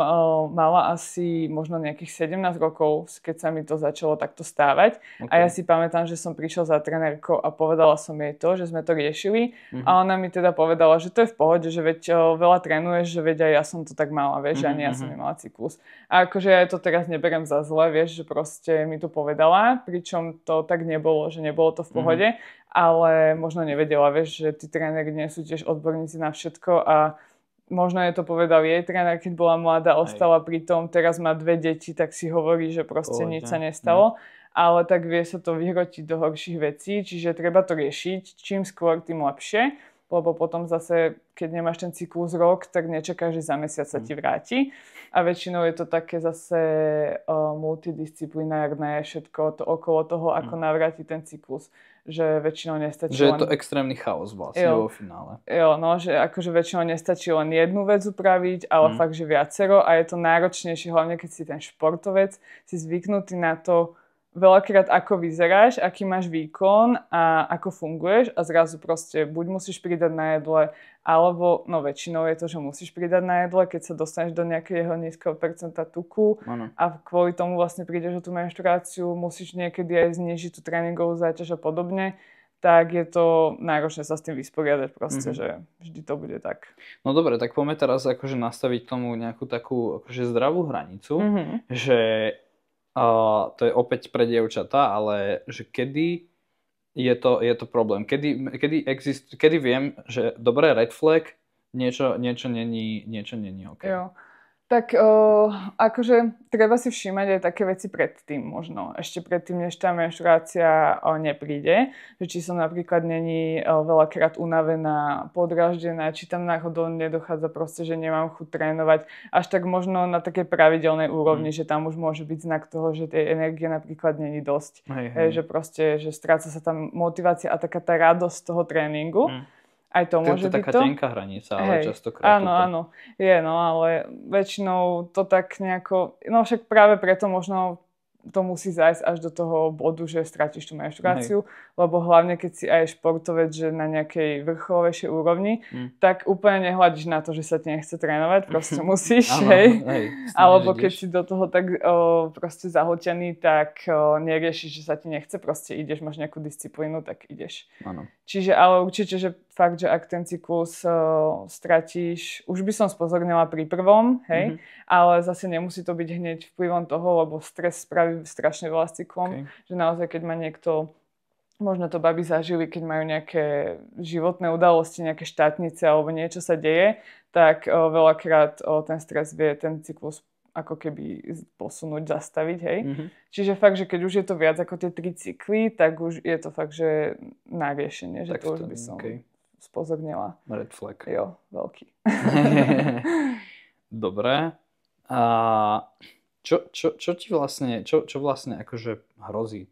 mala asi možno nejakých 17 rokov, keď sa mi to začalo takto stávať. A ja si pamätám, že som prišla za trenérkou a povedala som jej to, že sme to riešili. A ona mi teda povedala, že to je v pohode, že veď veľa trénuješ, že veď aj ja som to tak mala, vieš, ani ja som nemala cyklus. A akože ja to teraz neberiem za zle, vieš, že proste mi to povedala, pričom to tak nebolo, že nebolo to v pohode, ale možno nevedela, vieš, že tí tréneri nie sú tiež odborníci na všetko a možno je to povedal jej tréner, keď bola mladá, ostala pri tom, teraz má 2 deti, tak si hovorí, že proste nič sa nestalo. Ale tak vie sa to vyhrotiť do horších vecí, čiže treba to riešiť. Čím skôr, tým lepšie, lebo potom zase, keď nemáš ten cyklus rok, tak nečakáš, že za mesiac sa ti vráti. A väčšinou je to také zase multidisciplinárne, všetko to okolo toho, ako navrátiť ten cyklus. Že väčšinou nestačí že je to extrémny chaos vlastne vo finále. Jo, no, že akože väčšinou nestačí len jednu vec upraviť, ale fakt, že viacero a je to náročnejšie, hlavne keď si ten športovec, si zvyknutý na to veľakrát ako vyzeráš, aký máš výkon a ako funguješ a zrazu proste buď musíš pridať na jedle, alebo no väčšinou je to, že musíš pridať na jedle, keď sa dostaneš do nejakého nízkeho percenta tuku a kvôli tomu vlastne prídeš o tú menštruáciu, musíš niekedy aj znížiť tú tréningovú záťaž a podobne, tak je to náročné sa s tým vysporiadať proste, že vždy to bude tak. No dobre, tak poďme teraz akože nastaviť tomu nejakú takú akože zdravú hranicu, že to je opäť pre dievčatá, ale že kedy je to problém? Kedy viem, že dobré red flag, niečo není OK. Jo. Tak akože treba si všímať aj také veci predtým možno. Ešte predtým, než tá menštruácia nepríde. Že či som napríklad není veľakrát unavená, podráždená, či tam náhodou nedochádza proste, že nemám chuť trénovať. Až tak možno na takej pravidelnej úrovni, že tam už môže byť znak toho, že tej energie napríklad není dosť. Že proste, že stráca sa tam motivácia a taká tá radosť toho tréningu. Aj to môže byť to. To je taká tenká hranica, ale častokrát áno. Je, no ale väčšinou to tak nejako... No však práve preto možno to musí zájsť až do toho bodu, že stratíš tú menštruáciu, lebo hlavne keď si aj športovec, že na nejakej vrcholovejšej úrovni, tak úplne nehľadíš na to, že sa ti nechce trénovať, proste musíš, hej. Alebo keď si do toho tak proste zahltený, tak neriešiš, že sa ti nechce, proste ideš, máš nejakú disciplínu, tak ideš. Áno. Čiže, ale určite, že fakt, že ak ten cyklus stratíš, už by som spozornila pri prvom, hej, ale zase nemusí to byť hneď vplyvom toho, lebo stres spraví strašne veľa s cyklom, že naozaj, keď má niekto, možno to baby zažili, keď majú nejaké životné udalosti, nejaké štátnice alebo niečo sa deje, tak veľakrát ten stres vie ten cyklus ako keby posunúť, zastaviť, hej. Čiže fakt, že keď už je to viac ako tie 3 cykly, tak už je to fakt, že na riešenie, že tak to už by som spozornila. Red flag. Jo, veľký. Dobre. A čo ti vlastne, čo vlastne akože hrozí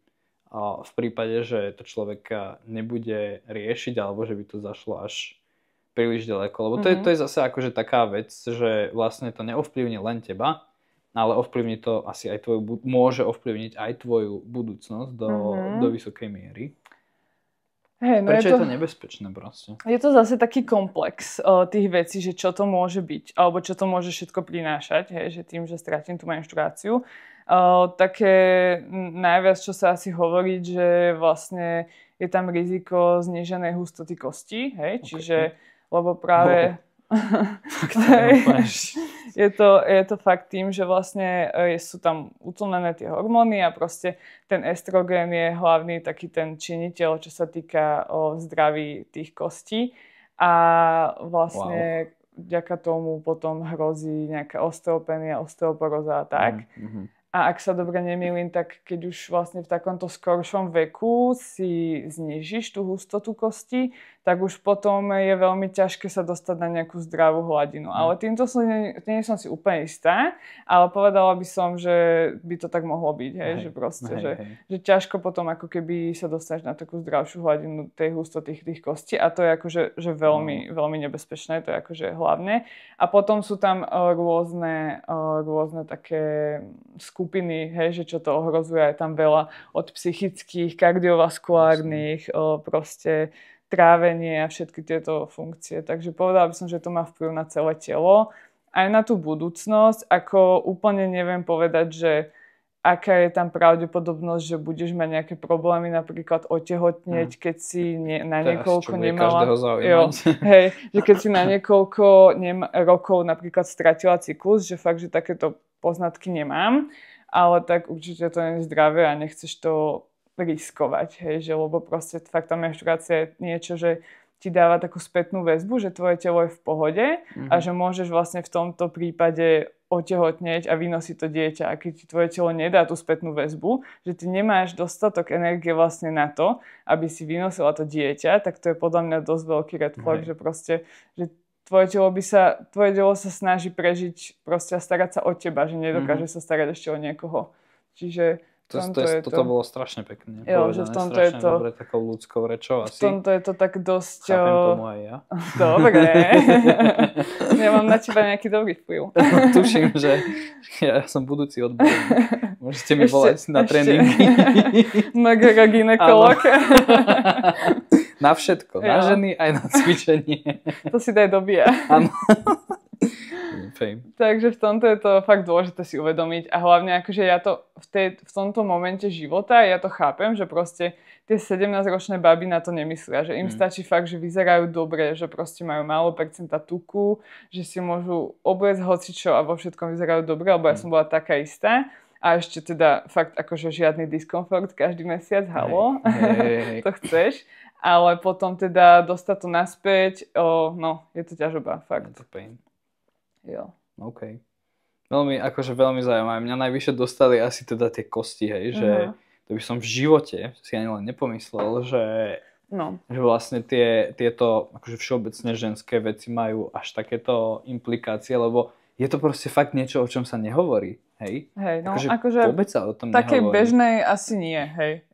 v prípade, že to človeka nebude riešiť, alebo že by to zašlo až príliš ďaleko? Lebo to je zase akože taká vec, že vlastne to neovplyvní len teba, ale ovplyvní to asi aj môže ovplyvniť aj tvoju budúcnosť do vysokej miery. Hey, no prečo je to nebezpečné proste? Je to zase taký komplex tých vecí, že čo to môže byť, alebo čo to môže všetko prinášať, hej, že tým, že stratím tú menštruáciu. Také najviac, čo sa asi hovorí, že vlastne je tam riziko zníženej hustoty kostí, hej, čiže, lebo práve... je to fakt tým, že vlastne sú tam utlmené tie hormóny a proste ten estrogén je hlavný taký ten činiteľ, čo sa týka zdraví tých kostí a vlastne vďaka tomu potom hrozí nejaká osteopénia, osteoporóza a tak. A ak sa dobre nemýlim, tak keď už vlastne v takomto skoršom veku si znížiš tú hustotu kosti, tak už potom je veľmi ťažké sa dostať na nejakú zdravú hladinu. Ale týmto nie som si úplne istá, ale povedala by som, že by to tak mohlo byť, hej, že proste, že ťažko potom ako keby sa dostaneš na takú zdravšiu hladinu tej hustoty tých kostí a to je akože že veľmi, veľmi nebezpečné, to je akože hlavne. A potom sú tam rôzne také skupiny, hej, že čo to ohrozuje, je tam veľa od psychických, kardiovaskulárnych, proste trávenie a všetky tieto funkcie. Takže povedala by som, že to má vplyv na celé telo, aj na tú budúcnosť, ako úplne neviem povedať, že aká je tam pravdepodobnosť, že budeš mať nejaké problémy, napríklad otehotnieť, keď si na niekoľko nemala... Hej, že keď si na niekoľko rokov napríklad stratila cyklus, že fakt, že takéto poznatky nemám, ale tak určite to nie je zdravé a nechceš to riskovať, hej, že lebo proste fakt tá menštruácia je niečo, že ti dáva takú spätnú väzbu, že tvoje telo je v pohode a že môžeš vlastne v tomto prípade otehotnieť a vynosiť to dieťa. A keď ti tvoje telo nedá tú spätnú väzbu, že ty nemáš dostatok energie vlastne na to, aby si vynosila to dieťa, tak to je podľa mňa dosť veľký red flag, že proste, že tvoje telo sa snaží prežiť proste a starať sa o teba, že nedokáže sa starať ešte o niekoho. Čiže toto bolo strašne pekne. Jo, že v tomto je to... Dobre, takou ľudskou rečou asi. V tomto je to tak dosť... Chápem tomu aj ja. Dobre. Ja mám na teba nejaký dobrý vplyv. Tuším, že ja som budúci odborník. Môžete mi volať na tréningy. Magera gynekolog. Na všetko. Na ženy aj na cvičenie. To si daj do bia. Áno. Takže v tomto je to fakt dôležité si uvedomiť a hlavne akože ja to v tomto momente života, ja to chápem, že proste tie 17-ročné baby na to nemyslia, že im stačí fakt, že vyzerajú dobre, že proste majú málo percenta tuku, že si môžu obliecť hocičo a vo všetkom vyzerajú dobre, lebo ja som bola taká istá. A ešte teda fakt akože žiadny diskomfort každý mesiac, halo, to chceš. Ale potom teda dostať to naspäť, no je to ťažoba, fakt. Je to pain. Jo. OK. veľmi zaujímavé. Mňa najvyššie dostali asi teda tie kosti, hej, že to by som v živote si ani len nepomyslel, že vlastne tieto akože všeobecne ženské veci majú až takéto implikácie, lebo je to proste fakt niečo, o čom sa nehovorí, hej? Hej, no akože vôbec sa o tom takej nehovorí. bežnej asi nie, hej.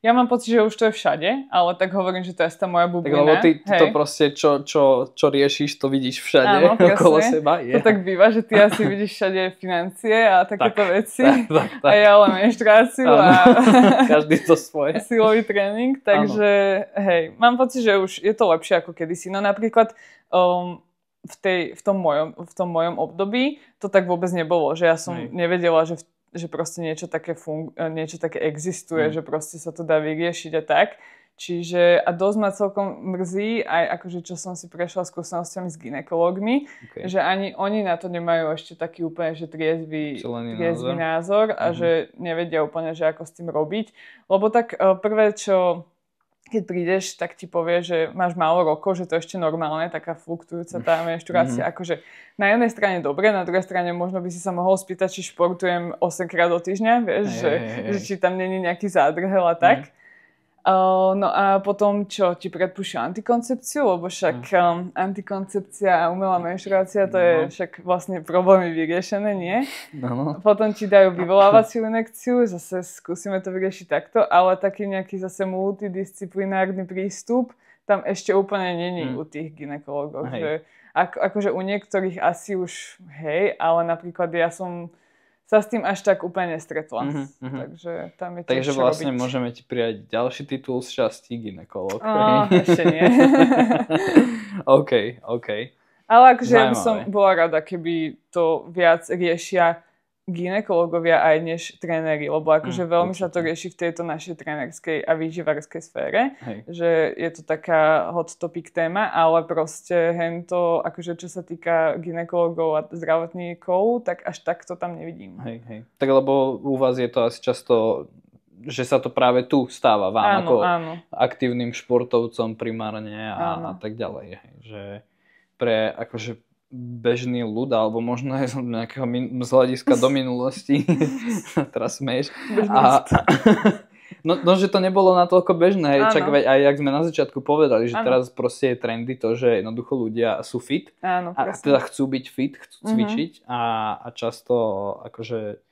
Ja mám pocit, že už to je všade, ale tak hovorím, že to je tá moja bublina. Tak lebo ty to proste, čo riešiš, to vidíš všade. Áno, okolo seba. To tak býva, že ty asi vidíš všade financie a takéto veci. Tak. A ja len menštruáciu a každý to svoje. Silový tréning, takže hej, mám pocit, že už je to lepšie ako kedysi. No napríklad v tom mojom období to tak vôbec nebolo, že ja som nevedela, že proste niečo také existuje, že proste sa to dá vyriešiť a tak. Čiže a dosť ma celkom mrzí, aj akože čo som si prešla skúsenostiami s gynekológmi, že ani oni na to nemajú ešte taký úplne, že triezvy názor a že nevedia úplne, že ako s tým robiť. Lebo tak prvé, čo keď prídeš, tak ti povie, že máš málo rokov, že to je ešte normálne, taká fluktujúca tá menštruácia. Akože na jednej strane dobre, na druhej strane možno by si sa mohol spýtať, či športujem 8 krát do týždňa, vieš, že či tam není nejaký zádrhel a tak. No a potom čo, ti predpíšu antikoncepciu, lebo však antikoncepcia a umelá menštruácia, to je však vlastne problémy vyriešené, nie? Potom ti dajú vyvolávaciu injekciu, zase skúsime to vyriešiť takto, ale taký nejaký zase multidisciplinárny prístup tam ešte úplne není u tých gynekológov. Že akože u niektorých asi už ale napríklad ja som sa s tým až tak úplne nestretla. Takže tam je tiež Takže vlastne robiť. Môžeme ti prijať ďalší titul z časti gynekológ. Ešte nie. OK. Ale akože ja by som bola rada, keby to viac riešia gynekológovia aj než tréneri, lebo akože veľmi sa to rieši v tejto našej trénerskej a výživarskej sfére, že je to taká hot topic téma, ale proste hento, akože čo sa týka gynekológov a zdravotníkov, tak až tak to tam nevidím. Hej. Tak lebo u vás je to asi často, že sa to práve tu stáva vám ako aktívnym športovcom primárne a tak ďalej. Hej. Že pre akože bežný ľud, alebo možno aj z nejakého z hľadiska do minulosti. Teraz smieš. No, že to nebolo natoľko bežné. Čak aj jak sme na začiatku povedali, že teraz proste je trendy to, že jednoducho ľudia sú fit. A teda chcú byť fit, chcú cvičiť a často akože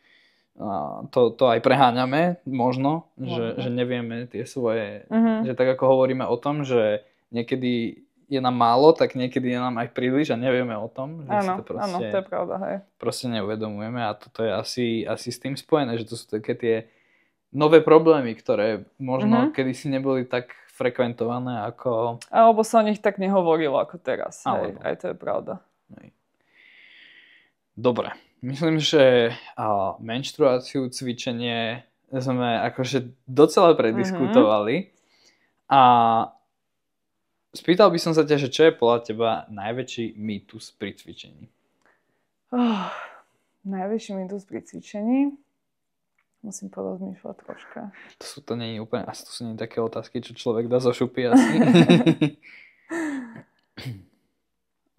to aj preháňame možno, že nevieme tie svoje, že tak ako hovoríme o tom, že niekedy je nám málo, tak niekedy je nám aj príliš a nevieme o tom. Áno, to je pravda, hej. Proste neuvedomujeme a toto je asi s tým spojené, že to sú také tie nové problémy, ktoré možno kedysi neboli tak frekventované ako... Alebo sa o nich tak nehovorilo ako teraz, hej, aj to je pravda. Hej. Dobre, myslím, že menštruáciu, cvičenie sme akože docela prediskutovali a spýtal by som sa ťa, že čo je podľa teba najväčší mýtus pri cvičení? Najväčší mýtus pri cvičení? Musím porozmýšľať troška. To nie je úplne, asi to sú nie také otázky, čo človek dá zo šupy asi.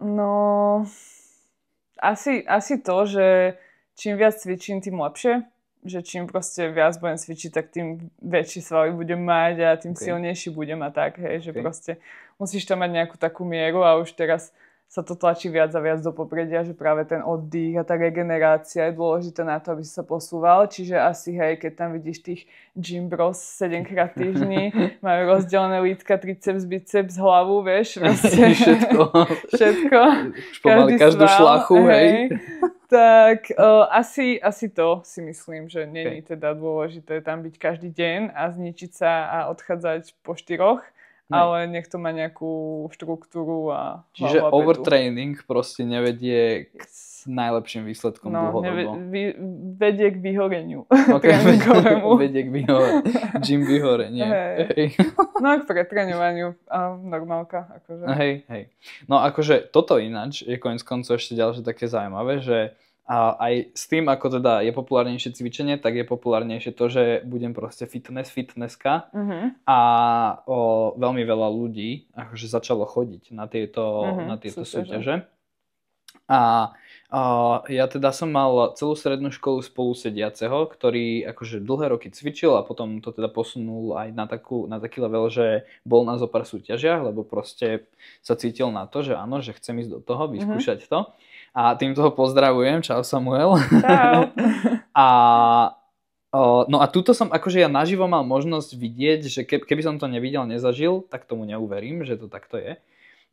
No, asi to, že čím viac cvičím, tým lepšie. Že čím proste viac budem cvičiť, tak tým väčší svaly budem mať a tým silnejší budem a tak, hej, že proste musíš tam mať nejakú takú mieru a už teraz sa to tlačí viac a viac do popredia, že práve ten oddych a tá regenerácia je dôležité na to, aby si sa posúval, čiže asi hej, keď tam vidíš tých gym bros 7-krát týždni, majú rozdelené lítka, triceps, biceps, hlavu, vieš, proste všetko. Už pomaly každú šlachu, hej. Tak asi to si myslím, že nie je teda dôležité tam byť každý deň a zničiť sa a odchádzať po 4, ale nech to má nejakú štruktúru a čiže overtraining proste nevedie k najlepším výsledkom dlhodobo. Vedie k vyhoreniu. Vedie k vyhoreniu. Gym vyhorenie. Hej. No k pretreňovaniu a normálka. Akože. Hej. No akože toto ináč je koniec koncov ešte ďalšie také zaujímavé, že a aj s tým, ako teda je populárnejšie cvičenie, tak je populárnejšie to, že budem proste fitnesska a veľmi veľa ľudí akože začalo chodiť na tieto súťaže. A Ja teda som mal celú strednú školu spolusediaceho, ktorý akože dlhé roky cvičil a potom to teda posunul aj na taký level, že bol na zopár súťažiach, lebo proste sa cítil na to, že áno, že chcem ísť do toho, vyskúšať to. A týmto ho pozdravujem, čau Samuel. Čau. No a túto som akože ja naživo mal možnosť vidieť, že keby som to nevidel, nezažil, tak tomu neuverím, že to takto je.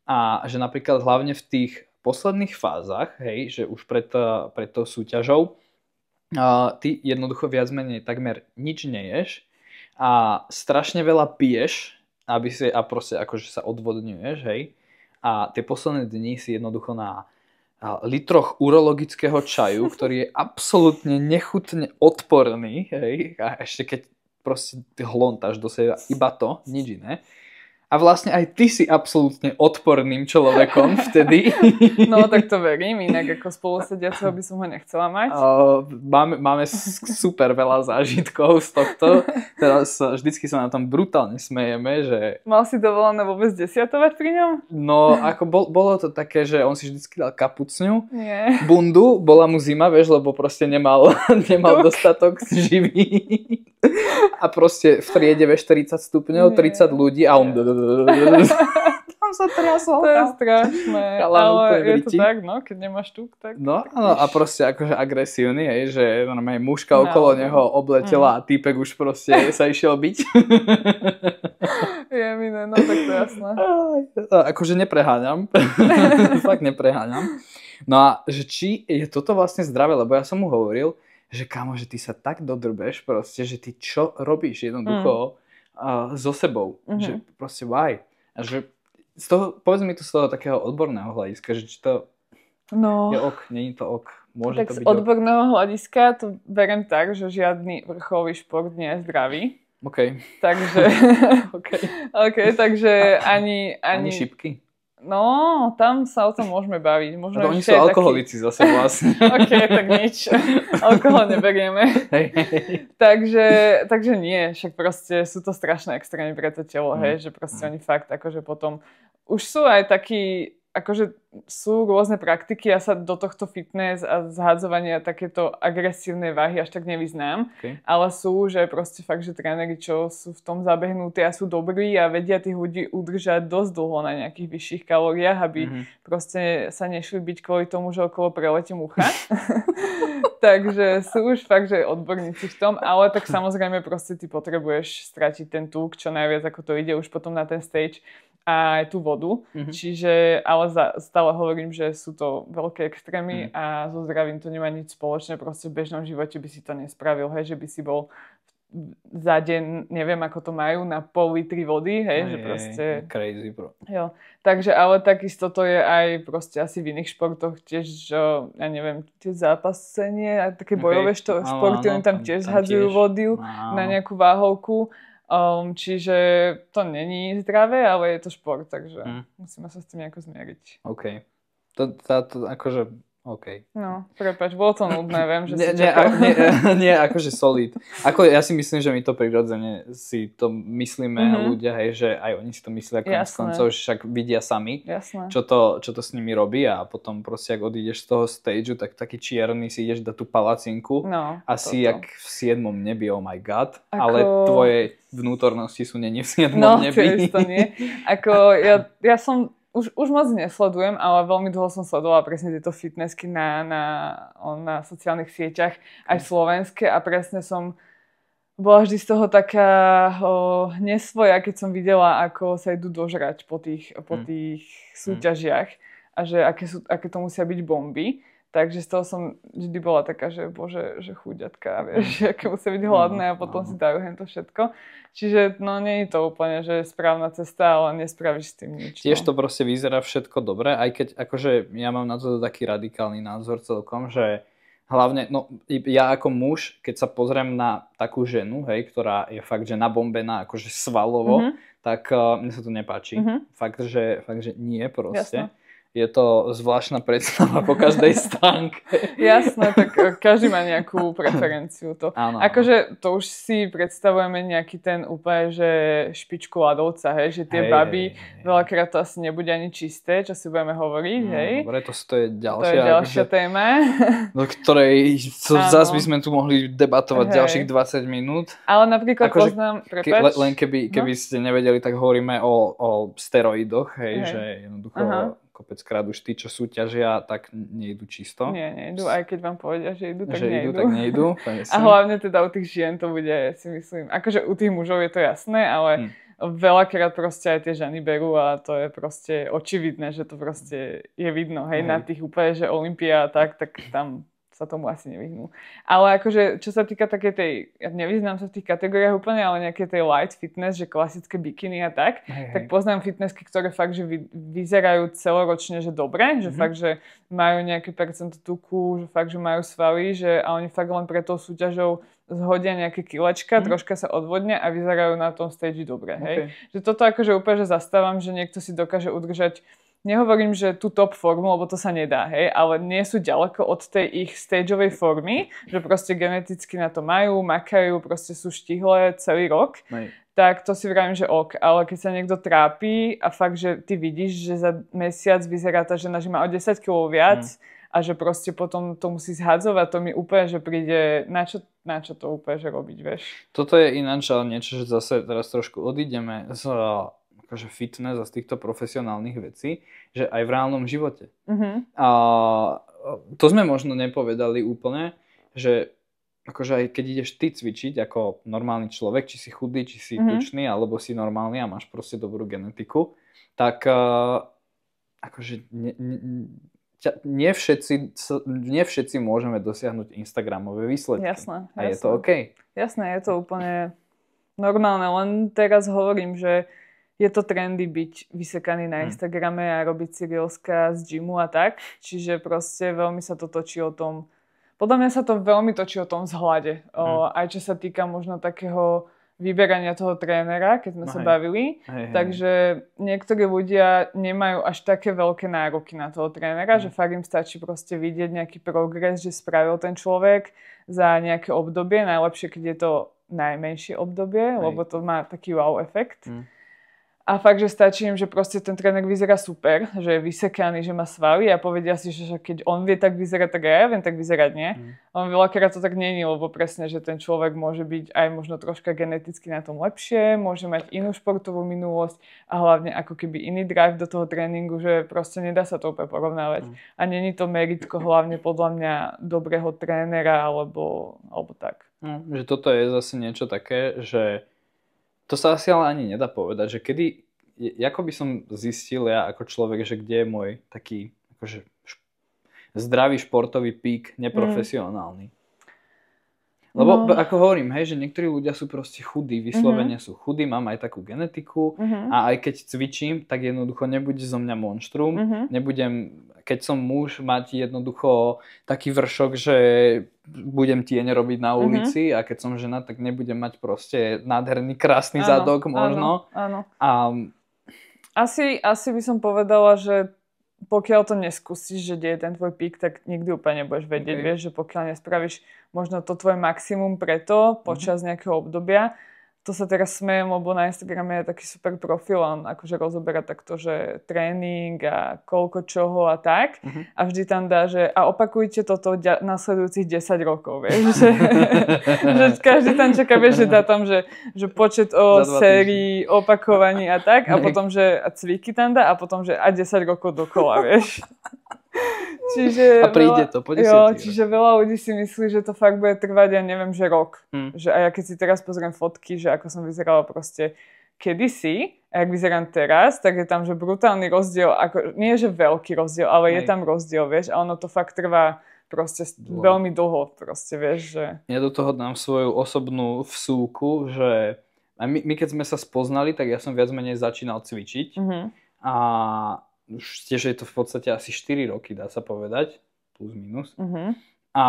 A že napríklad hlavne v tých posledných fázach, hej, že už pred tou súťažou, ty jednoducho viac menej takmer nič neješ a strašne veľa piješ, a proste akože sa odvodňuješ, hej. A tie posledné dni si jednoducho na litroch urologického čaju, ktorý je absolútne nechutne odporný, hej, a ešte keď proste hlontáš do seba iba to, nič iné. A vlastne aj ty si absolútne odporným človekom vtedy. No tak to verím, inak ako spolusediaceho by som ho nechcela mať. Máme super veľa zážitkov z tohto. Teraz vždycky sa na tom brutálne smejeme, že... Mal si dovolené vôbec desiatovať pri ňom? No, ako bolo to také, že on si vždycky dal kapucňu, Nie. bundu, bola mu zima, vieš, lebo proste nemal dostatok živý. A proste v triede, vieš, 40 stupňov, 30 ľudí a on... Tam sa trasol. To je strašné. Ale je to tak, no, keď nemáš tuk, tak... No, áno, a proste akože agresívny, hej, že normálne mužka okolo neho obletela a týpek už proste sa išiel byť. Je mi no tak to jasné. Akože nepreháňam. Fakt nepreháňam. No a že či je toto vlastne zdravé, lebo ja som mu hovoril, že kámo, že ty sa tak dodrbeš proste, že ty čo robíš jednoducho so sebou. Že proste why? A že z toho, povedz mi to z toho takého odborného hľadiska, že či to je ok, nie je to ok. Môže tak to byť z odborného hľadiska to beriem tak, že žiadny vrcholový šport nie je zdravý. OK. Takže, takže ani šipky? No, tam sa o tom môžeme baviť. Možno oni sú alkoholici zase vlastne. OK, tak nič. Alkohol neberieme. Takže nie, však proste sú to strašné extrémy pre to telo, hej, že proste oni fakt akože potom už sú aj takí, akože sú rôzne praktiky, ja sa do tohto fitness a zhadzovania takéto agresívnej váhy až tak nevyznám, ale sú, že proste fakt, že tréneri, čo sú v tom zabehnutí a sú dobrí a vedia tých ľudí udržať dosť dlho na nejakých vyšších kalóriách, aby proste sa nešli byť kvôli tomu, že okolo preletí mucha. Takže sú už fakt, že odborníci v tom, ale tak samozrejme proste ty potrebuješ stratiť ten tuk, čo najviac ako to ide už potom na ten stage a aj tú vodu. Čiže, ale stále hovorím, že sú to veľké extrémy a so zdravím to nemá nič spoločné. Proste v bežnom živote by si to nespravil, hej, že by si bol za deň, neviem ako to majú, na pol litry vody, hej, že proste... Crazy, bro. Jo, takže, ale takisto to je aj proste asi v iných športoch tiež, ja neviem, tiež zápasenie a také bojové športy, oni tam tiež zhadzujú vodu na nejakú váhovku. Čiže to není zdravé, ale je to šport, takže musíme sa s tým nejako zmieriť. OK. To akože, OK. No, prepáč, bolo to nudné, viem, že nie, akože solid. Ja si myslím, že my to prirodzene si to myslíme ľudia, hej, že aj oni si to myslia konec koncov, že však vidia sami, čo to s nimi robí a potom proste, ak odídeš z toho stageu, tak taký čierny si ideš dať tú palacinku a si jak v 7. nebi, oh my god, ale tvoje vnútornosti sú není v 7. nebi. No, to nie. Ako ja som už moc nesledujem, ale veľmi dlho som sledovala presne tieto fitnessky na sociálnych sieťach, aj slovenské a presne som bola vždy z toho taká nesvoja, keď som videla, ako sa idú dožrať po tých súťažiach a že aké to musia byť bomby. Takže z toho som vždy bola taká, že bože, že chúďatka, vieš, aké musia byť hladné a potom si dajú to všetko. Čiže no nie je to úplne, že je správna cesta, ale nespravíš s tým nič. Tiež to proste vyzerá všetko dobre, aj keď akože ja mám na to taký radikálny názor celkom, že hlavne, no ja ako muž, keď sa pozriem na takú ženu, hej, ktorá je fakt, že nabombená akože svalovo, tak mne sa to nepáči. Fakt, že nie proste. Jasne. je to zvláštna predstava po každej stánke. Jasné, tak každý má nejakú preferenciu. To. Áno. Akože to už si predstavujeme nejaký ten úplne, že špičku ľadovca, hej, že tie baby veľakrát to asi nebude ani čisté, čo si budeme hovoriť, hej. Dobre, to je ďalšia, to je ďalšia téma. Do ktorej zase by sme tu mohli debatovať ďalších 20 minút. Ale napríklad poznám, prepáč. Len keby ste nevedeli, tak hovoríme o steroidoch, hej, že jednoducho kopeckrát už tí, čo súťažia, tak nejdu čisto. Nie, nejdu, aj keď vám povedia, že idú, tak že nejdu. Idú, tak nejdu. A hlavne teda u tých žien to bude, si myslím, akože u tých mužov je to jasné, ale veľakrát proste aj tie ženy berú a to je proste očividné, že to proste je vidno, hej, na tých úplne, že Olympia a tak tam sa tomu asi nevyhnú. Ale akože, čo sa týka takej tej, ja nevyznám sa v tých kategóriách úplne, ale nejaké tej light fitness, že klasické bikiny a tak poznám fitnessky, ktoré fakt, že vyzerajú celoročne, že dobre, že fakt, že majú nejaké percento tuku, že fakt, že majú svaly, a oni fakt len pre tou súťažou zhodia nejaké kilečka, troška sa odvodnia a vyzerajú na tom stage dobre, hej. Že toto akože úplne, že zastávam, že niekto si dokáže udržať. Nehovorím, že tú top formu, lebo to sa nedá, hej, ale nie sú ďaleko od tej ich stageovej formy, že proste geneticky na to majú, makajú, proste sú štihlé celý rok, tak to si vravím, že ok. Ale keď sa niekto trápi a fakt, že ty vidíš, že za mesiac vyzerá tá žena, že má o 10 kg viac a že proste potom to musí zhadzovať, to mi úplne, že príde, na čo to úplne, že robiť, vieš. Toto je ináč, ale niečo, že zase teraz trošku odídeme z akože fitness a z týchto profesionálnych vecí, že aj v reálnom živote. A to sme možno nepovedali úplne, že akože aj keď ideš ty cvičiť ako normálny človek, či si chudý, či si tučný, alebo si normálny a máš proste dobrú genetiku, tak akože nie všetci môžeme dosiahnuť instagramové výsledky. Jasné. A je to OK. Jasné, je to úplne normálne, len teraz hovorím, že je to trendy byť vysekaný na Instagrame a robiť si reelska z gymu a tak. Čiže proste veľmi sa to točí o tom, podľa mňa sa to veľmi točí o tom vzhľade. Aj čo sa týka možno takého vyberania toho trénera, keď sme sa bavili. Takže niektorí ľudia nemajú až také veľké nároky na toho trénera, že fakt im stačí proste vidieť nejaký progres, že spravil ten človek za nejaké obdobie. Najlepšie, keď je to najmenšie obdobie, lebo to má taký wow efekt. A fakt, že stačí im, že proste ten tréner vyzerá super, že je vysekaný, že má svaly a povedia si, že keď on vie tak vyzerať, tak aj ja viem tak vyzerať, nie? On veľakrát to tak nie je, lebo presne, že ten človek môže byť aj možno troška geneticky na tom lepšie, môže mať inú športovú minulosť a hlavne ako keby iný drive do toho tréningu, že proste nedá sa to úplne porovnávať. A není to meritko hlavne podľa mňa dobrého trénera alebo tak. Že toto je zase niečo také, že to sa asi ale ani nedá povedať, že ako by som zistil ja ako človek, že kde je môj taký akože zdravý športový pík, neprofesionálny. Lebo ako hovorím, hej, že niektorí ľudia sú proste chudí, vyslovene sú chudí, mám aj takú genetiku a aj keď cvičím, tak jednoducho nebude zo mňa monštrum, nebudem, keď som muž, mať jednoducho taký vršok, že budem tieň robiť na ulici a keď som žena, tak nebudem mať proste nádherný, krásny zadok možno. Áno. A Asi by som povedala, že pokiaľ to neskúsiš, že kde je ten tvoj pík, tak nikdy úplne nebudeš vedieť, vieš, že pokiaľ nespravíš možno to tvoje maximum preto počas nejakého obdobia. To sa teraz smejem, lebo na Instagrame je taký super profil, on akože rozoberá takto, že tréning a koľko čoho a tak. A vždy tam dá, že a opakujte toto nasledujúcich 10 rokov, vieš. Že každý tam čaká, vieš, že dá tam, že počet sérií, opakovaní a tak. A potom, že a cviky tam dá a potom, že a 10 rokov dokola, vieš. Čiže a príde to po 10. Čiže veľa ľudí si myslí, že to fakt bude trvať, ja neviem, že rok. Že a ja keď si teraz pozriem fotky, že ako som vyzerala proste kedysi, a jak vyzerám teraz, tak je tam, že brutálny rozdiel, ako, nie že veľký rozdiel, ale je tam rozdiel, vieš, a ono to fakt trvá proste veľmi dlho, proste, vieš, že... Ja do toho dám svoju osobnú vsúku, že my keď sme sa spoznali, tak ja som viac menej začínal cvičiť a už tiež je to v podstate asi 4 roky, dá sa povedať, plus minus. A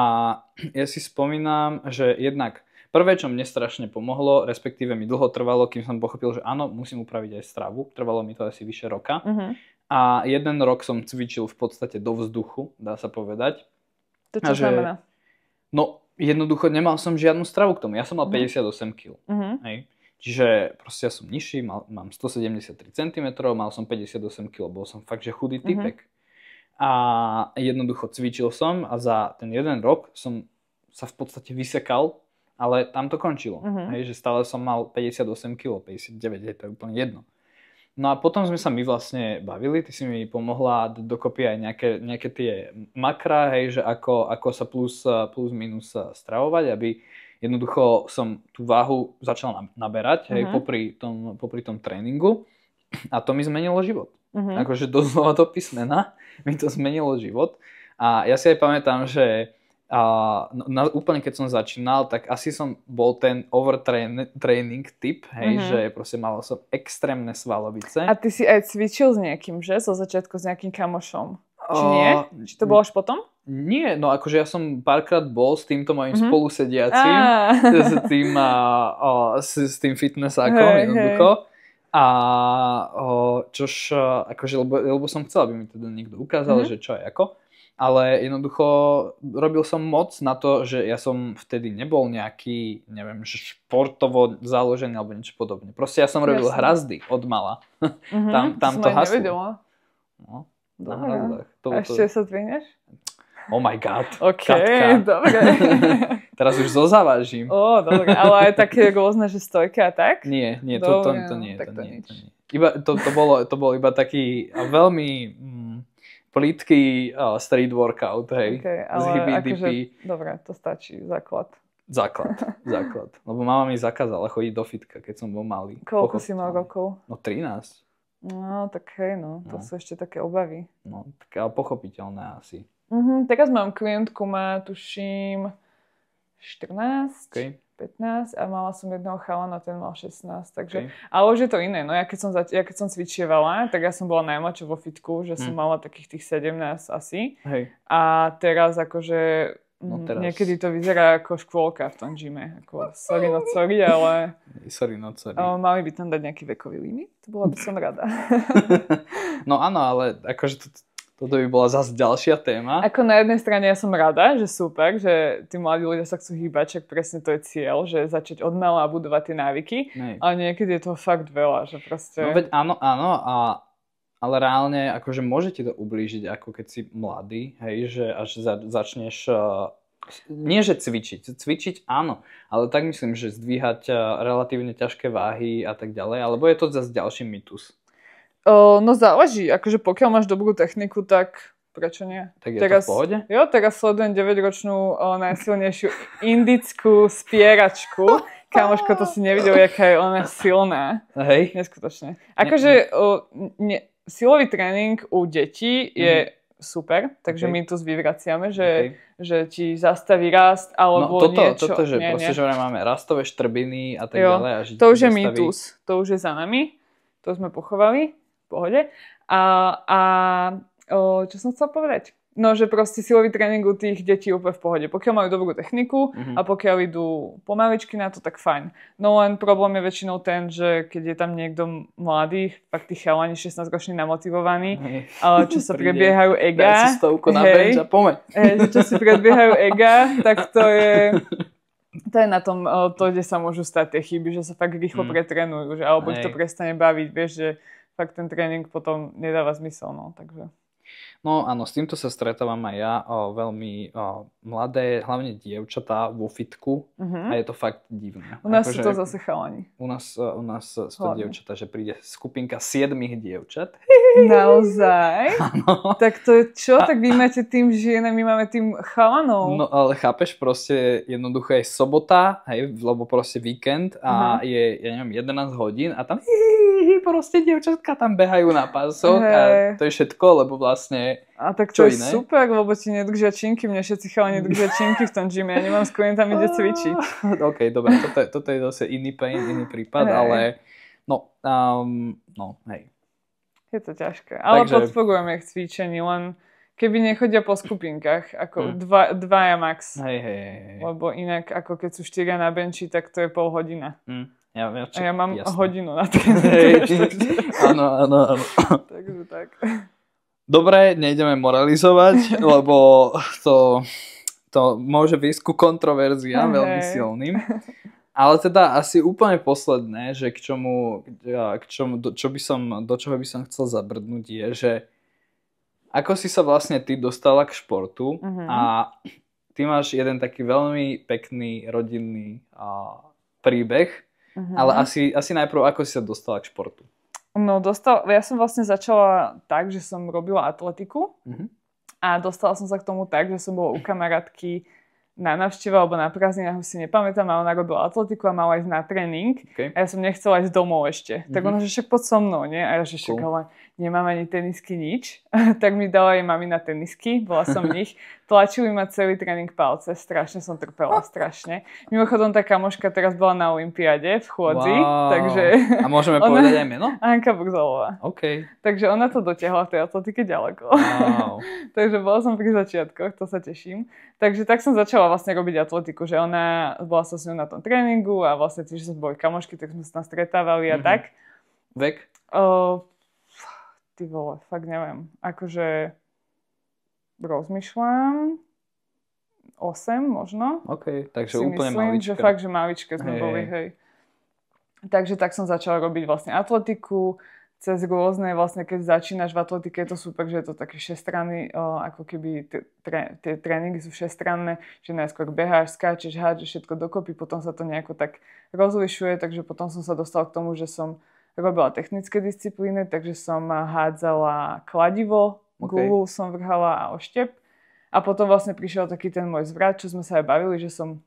ja si spomínam, že jednak prvé, čo mne strašne pomohlo, respektíve mi dlho trvalo, kým som pochopil, že áno, musím upraviť aj stravu. Trvalo mi to asi vyše roka. A 1 rok som cvičil v podstate do vzduchu, dá sa povedať. To čo znamená? No, jednoducho nemal som žiadnu stravu k tomu. Ja som mal 58 kg. Hej. Čiže proste ja som nižší, mám 173 cm, mal som 58 kg, bol som fakt, že chudý typek. A jednoducho cvičil som a za ten 1 rok som sa v podstate vysekal, ale tam to končilo. Hej, že stále som mal 58 kg, 59, hej, to je úplne jedno. No a potom sme sa my vlastne bavili, ty si mi pomohla dokopy aj nejaké tie makra, hej, že ako sa plus minus stravovať, aby jednoducho som tú váhu začal naberať, hej, popri tom tréningu a to mi zmenilo život. Akože doslova do písmena mi to zmenilo život a ja si aj pamätám, že úplne keď som začínal, tak asi som bol ten overtraining typ, hej, že proste mal som extrémne svalovice. A ty si aj cvičil s niekým, že? Zo začiatku s nejakým kamošom. Či nie? Či to bolo až potom? Nie, no akože ja som párkrát bol s týmto mojim spolusediacím, s tým fitnessákom jednoducho. A čož, akože, lebo som chcel, aby mi teda niekto ukázal, že čo je ako. Ale jednoducho robil som moc na to, že ja som vtedy nebol nejaký, neviem, športovo založený alebo niečo podobné. Proste ja som robil hrazdy od mala. Tam to haslo. No, na hrazdách. A ešte sa dvihneš? Oh my god. OK, Katka. dobre. Teraz už zozávažím. Dobre, ale aj také rôzne, že stojky a tak? Nie, to nie. Iba, to bol iba taký veľmi plítký street workout, hej. Okay, ale akože, dobre, to stačí, základ. Základ. Lebo mama mi zakázala chodiť do fitka, keď som bol malý. Koľko si mal rokov? No 13. No, tak hej, to sú ešte také obavy. No, tak ale pochopiteľné asi. Teraz mám klientku, má tuším 14, 15 a mala som jedného chalana, ten mal 16, takže, ale už je to iné, no ja keď som cvičievala, tak ja som bola najmladšia vo fitku, že som mala takých tých 17 asi. Hej. A teraz akože niekedy to vyzerá ako škôlka v tom gyme, ako sorry, ale sorry. Mali by tam dať nejaký vekový limit, to bola by som rada. No áno, ale akože toto by bola zase ďalšia téma. Ako na jednej strane ja som rada, že super, že tí mladí ľudia sa chcú hýbať, čak presne to je cieľ, že začať od mala a budovať tie návyky, ale niekedy je toho fakt veľa, že proste... No veď áno, ale reálne akože môže ti to ublížiť, ako keď si mladý, hej, že až začneš... Nie, že cvičiť áno, ale tak myslím, že zdvíhať relatívne ťažké váhy a tak ďalej, alebo je to zase ďalší mýtus. No záleží, akože pokiaľ máš dobrú techniku, tak prečo nie? Tak je to v pohode? Jo, teraz sledujem 9-ročnú najsilnejšiu indickú spieračku. Kamoško, to si nevidel, jaká je ona silná. Hej. Neskutočne. Akože silový tréning u detí je super, takže my tu vyvraciame, že ti zastaví rast alebo niečo. Toto, že proste, že máme rastové štrbiny a tak ďalej. A to už je mýtus, to už je za nami, to sme pochovali. V pohode. Čo som chcela povedať? No, že proste silový tréning u tých detí je úplne v pohode. Pokiaľ majú dobrú techniku a pokiaľ idú pomaličky na to, tak fajn. No len problém je väčšinou ten, že keď je tam niekto mladý, fakt tí chalani 16-roční namotivovaní, ale čo sa prebiehajú ega. Daj si stovku na bench a pomeň. Čo si predbiehajú ega, tak to je na tom, to, kde sa môžu stať tie chyby, že sa fakt rýchlo pretrenujú, že alebo ich to prestane baviť, vieš, že fakt ten tréning potom nedáva zmysel, no, takže. No áno, s týmto sa stretávam aj ja, veľmi mladé, hlavne dievčatá vo fitku a je to fakt divné. U nás sú to zase chalani. U nás sú to dievčatá, že príde skupinka 7 dievčat. Naozaj? Áno. Tak to je čo? Tak vy máte tým žien a my máme tým chalanov. No ale chápeš, proste jednoducho je sobota, hej, lebo proste víkend a je, ja neviem, 11 hodín a tam proste dievčatka tam behajú na pásoch a to je všetko, lebo vlastne a tak to je iné? Super, lebo ti nedržia činky, mne všetci chalani držia činky v tom gyme, ja nemám s klientami kde cvičiť. OK, dobre, toto je zase iný prípad, ale hej. Je to ťažké, ale podporujem ich cvičení, len keby nechodia po skupinkách, ako dvaja max. Hej. Lebo inak, ako keď sú 4 na benči, tak to je pol hodina. Ja mám hodinu na tréning. Áno. Takže tak. Dobre, nejdeme moralizovať, lebo to môže viesť ku kontroverziám veľmi silným. Ale teda asi úplne posledné, že do čoho by som chcel zabrdnúť je, že ako si sa vlastne ty dostala k športu a ty máš jeden taký veľmi pekný rodinný príbeh, ale asi najprv ako si sa dostala k športu? No ja som vlastne začala tak, že som robila atletiku a dostala som sa k tomu tak, že som bola u kamarátky na návšteve alebo na prázdninách, si nepamätám, a ona robila atletiku a mala ísť na tréning a ja som nechcela ísť domov ešte. Tak ona, že však poď so mnou, nie? A ja, že však ale nemám ani tenisky, nič. Tak mi dala jej mamina tenisky, bola som v nich. Tlačili ma celý tréning palce, strašne som trpela, strašne. Mimochodom, tá kamoška teraz bola na olympiáde v Chôdzi, takže... A môžeme povedať aj meno? Anka Bugzalová. OK. Takže ona to dotiahla v tej atletike ďaleko. Wow. Takže bola som pri začiatkoch, to sa teším. Takže tak som začala vlastne robiť atletiku, že ona bola sa s ňou na tom tréningu a vlastne tiež sme boli kamošky, tak sme sa tam stretávali a tak. Vek? Ty vole, fakt neviem. Akože rozmýšľam 8 možno. OK, takže si úplne myslím, malička. že fakt, že maličké sme boli, hej. Takže tak som začala robiť vlastne atletiku cez rôzne, vlastne keď začínaš v atletike, je to super, že je to také šestranný, ako keby tie tréningy sú šestranné, že najskôr beháš, skáčeš, hádžeš všetko dokopy, potom sa to nejako tak rozlišuje, takže potom som sa dostala k tomu, že som robila technické disciplíny, takže som hádzala kladivo, guľu som vrhala a oštep. A potom vlastne prišiel taký ten môj zvrat, čo sme sa aj bavili, že som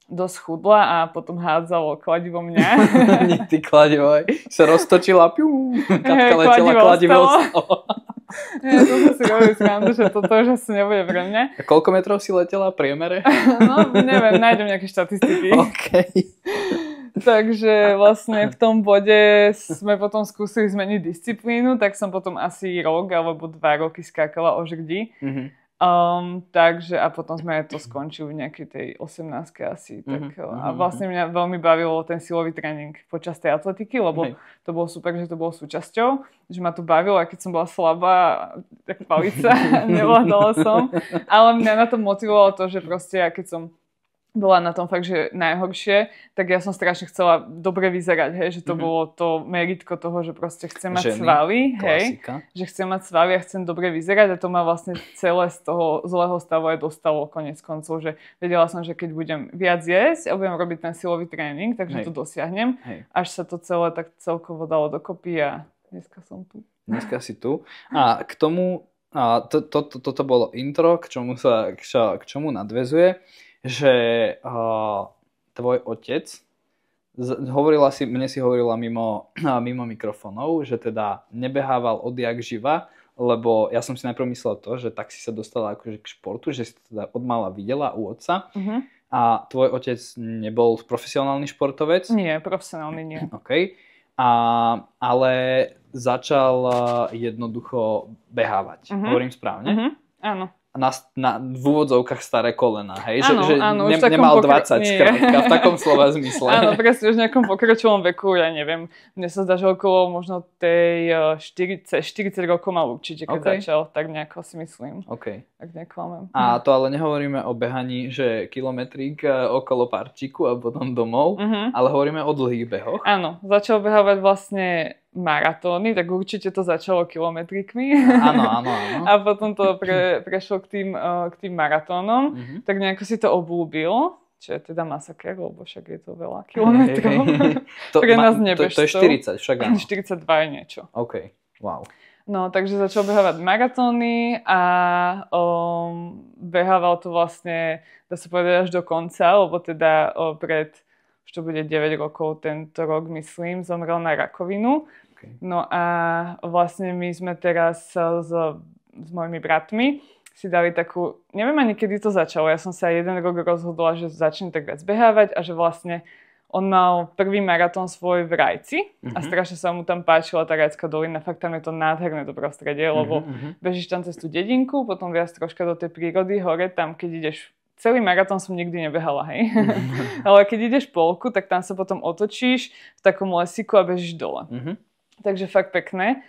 dosť chudla a potom hádzalo kladivo mňa. Nie, ty kladivo, sa roztočila, Katka letela, kladivo ostalo. Nie, to som si robili srandu, že toto už asi nebude pre mňa. A koľko metrov si letela v priemere? No, neviem, nájdem nejaké štatistiky. OK. Takže vlastne v tom bode sme potom skúsili zmeniť disciplínu, tak som potom asi rok alebo 2 roky skákala o žrdi. Takže a potom sme to skončili v nejakej tej 18-ke asi. A vlastne mňa veľmi bavilo ten silový tréning počas tej atletiky, lebo to bolo super, že to bolo súčasťou, že ma to bavilo, aj keď som bola slabá, tak palica, nevládala som. Ale mňa na to motivovalo to, že proste ja keď som bola na tom fakt, že najhoršie, tak ja som strašne chcela dobre vyzerať, hej, že to bolo to meritko toho, že proste chcem mať svaly, hej, že chcem mať svaly a chcem dobre vyzerať a to ma vlastne celé z toho zlého stavu aj dostalo konec koncov, že vedela som, že keď budem viac jesť a budem robiť ten silový tréning, takže to dosiahnem, až sa to celé tak celkovo dalo dokopy a dneska som tu. Dneska si tu. A k tomu, toto bolo intro, k čomu nadväzuje, že tvoj otec mne si hovorila mimo mikrofónov, že teda nebehával odjak živa, lebo ja som si najprv myslel to, že tak si sa dostala akože k športu, že si to teda od mala videla u otca. A tvoj otec nebol profesionálny športovec? Nie, profesionálny nie. OK. Ale začal jednoducho behávať. Hovorím správne? Áno. V úvodzovkách staré kolena, hej? Áno, nemal 20 skrátka, v takom slova zmysle. Áno, presne, už v nejakom pokročilom veku, ja neviem, mne sa zdá, že okolo možno tej 40 rokov mal určite, keď začal, tak nejako si myslím. OK. Tak neklamem. A to ale nehovoríme o behaní, že kilometrík okolo parčíku a potom domov, ale hovoríme o dlhých behoch. Áno, začal behávať vlastne maratóny, tak určite to začalo kilometrikmi. Áno. A potom to prešlo k tým maratónom, tak nejako si to obľúbil, čo je teda masaker, lebo však je to veľa kilometrov. Pre nás nebežcov. To je 40, však áno. 42 je niečo. OK, wow. No, takže začal behávať maratóny a behával to vlastne, dá sa povedať, až do konca, lebo teda už to bude 9 rokov tento rok, myslím, zomrel na rakovinu. No a vlastne my sme teraz s mojimi bratmi si dali takú, neviem ani kedy to začalo, ja som sa jeden rok rozhodla, že začnem tak viac behávať a že vlastne on mal prvý maratón svoj v Rajci a strašne sa mu tam páčila tá Rajská dolina. Fakt tam je to nádherné to prostredie, lebo bežíš tam cez tú dedinku, potom viac troška do tej prírody hore, tam keď ideš, celý maratón som nikdy nebehala, hej. Ale keď ideš polku, tak tam sa potom otočíš v takom lesíku a bežíš dole. Takže fakt pekné.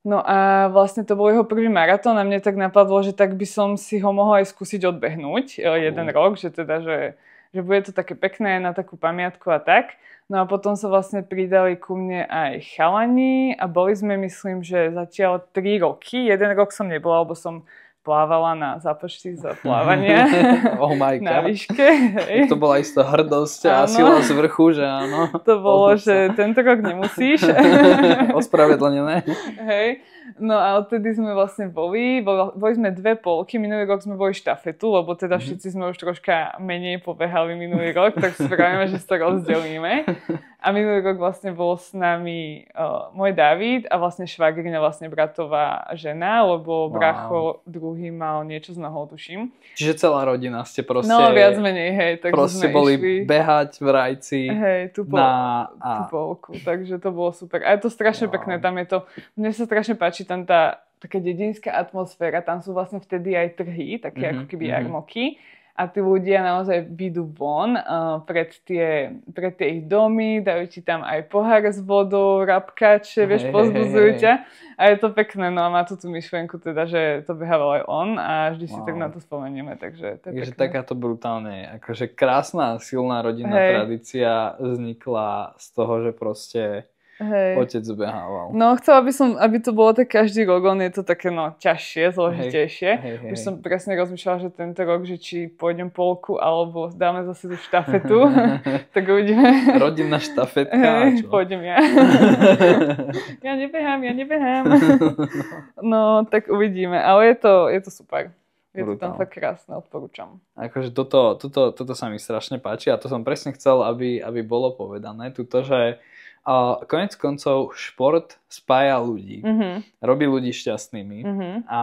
No a vlastne to bol jeho prvý maratón a mne tak napadlo, že tak by som si ho mohla aj skúsiť odbehnúť jeden rok, že teda, že bude to také pekné na takú pamiatku a tak. No a potom sa vlastne pridali ku mne aj chalani a boli sme, myslím, že zatiaľ 3 roky. 1 rok som nebola, lebo som plávala na zápočty za plávania oh my God. Na výške. Hej. To bola istá hrdosť a sila z vrchu, že áno. To bolo, že tento rok nemusíš. Ospravedlnené. Hej. No a odtedy sme vlastne boli sme 2 polky, minulý rok sme boli štafetu, lebo teda všetci sme už troška menej pobehali minulý rok, tak spravíme, že si to rozdelíme. A minulý rok vlastne bol s nami môj David a vlastne švagrina, vlastne bratová žena, lebo bracho druhý mal niečo s nohou, tuším. Čiže celá rodina ste proste... No viac menej, hej. Takže proste sme boli išli behať v Rajci. Hej, tú polku, takže to bolo super. A je to strašne pekné, tam je to... Mne sa strašne páči tam tá taká dedinská atmosféra, tam sú vlastne vtedy aj trhy, také ako keby jarmoky. A tí ľudia naozaj vyjdú von pred tie ich domy, dajú ti tam aj pohár s vodou, rabkače, vieš, pozbudzujú ťa. A je to pekné, no a má tú myšlienku teda, že to behával aj on a vždy si tak na to spomenieme, takže to je pekné. Takáto brutálne, akože krásna, silná rodinná tradícia vznikla z toho, že proste otec behával. No, chcela by som, aby to bolo tak každý rok, on je to také, ťažšie, zložitejšie. Už som presne rozmýšľala, že tento rok, že či pôjdem polku, alebo dáme zase tú štafetu, tak uvidíme. Rodinná štafetka, čo? Pôjdem ja. Ja nebehám. No, tak uvidíme, ale je to super. Je to tam fakt krásne, odporúčam. Akože toto sa mi strašne páči a to som presne chcel, aby bolo povedané. Tuto, že konec koncov šport spája ľudí. Robí ľudí šťastnými. A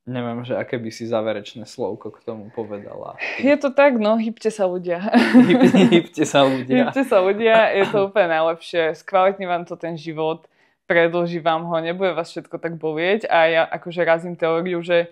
neviem, že aké by si záverečné slovko k tomu povedala. Je to tak, hýbte sa ľudia. Hýbte sa ľudia. Hýbte sa ľudia, je to úplne najlepšie. Skvalitní vám to ten život, predĺží vám ho, nebude vás všetko tak bolieť. A ja akože razím teóriu, že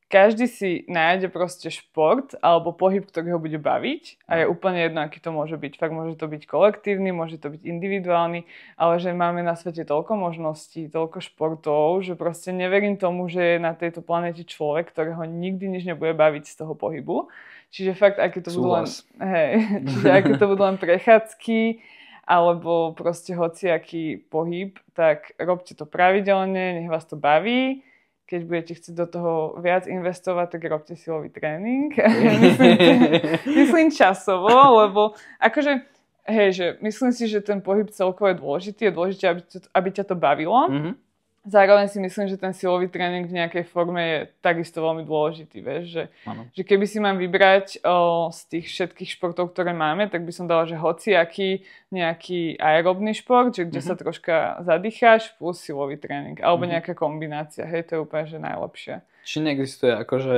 každý si nájde proste šport alebo pohyb, ktorý ho bude baviť a je úplne jedno, aký to môže byť. Fakt môže to byť kolektívny, môže to byť individuálny, ale že máme na svete toľko možností, toľko športov, že proste neverím tomu, že je na tejto planete človek, ktorého nikdy nič nebude baviť z toho pohybu. Čiže fakt, aké to budú len prechádzky alebo proste hociaký pohyb, tak robte to pravidelne, nech vás to baví. Keď budete chcieť do toho viac investovať, tak robte silový tréning. Myslím časovo, lebo akože, že myslím si, že ten pohyb celkovo je dôležitý. Je dôležité, aby ťa to bavilo. Zároveň si myslím, že ten silový tréning v nejakej forme je takisto veľmi dôležitý. Vieš, že keby si mám vybrať z tých všetkých športov, ktoré máme, tak by som dala, že hociaký nejaký aerobný šport, že kde sa troška zadýcháš, plus silový tréning. Alebo nejaká kombinácia. Hej, to je úplne že najlepšie. Či neexistuje akože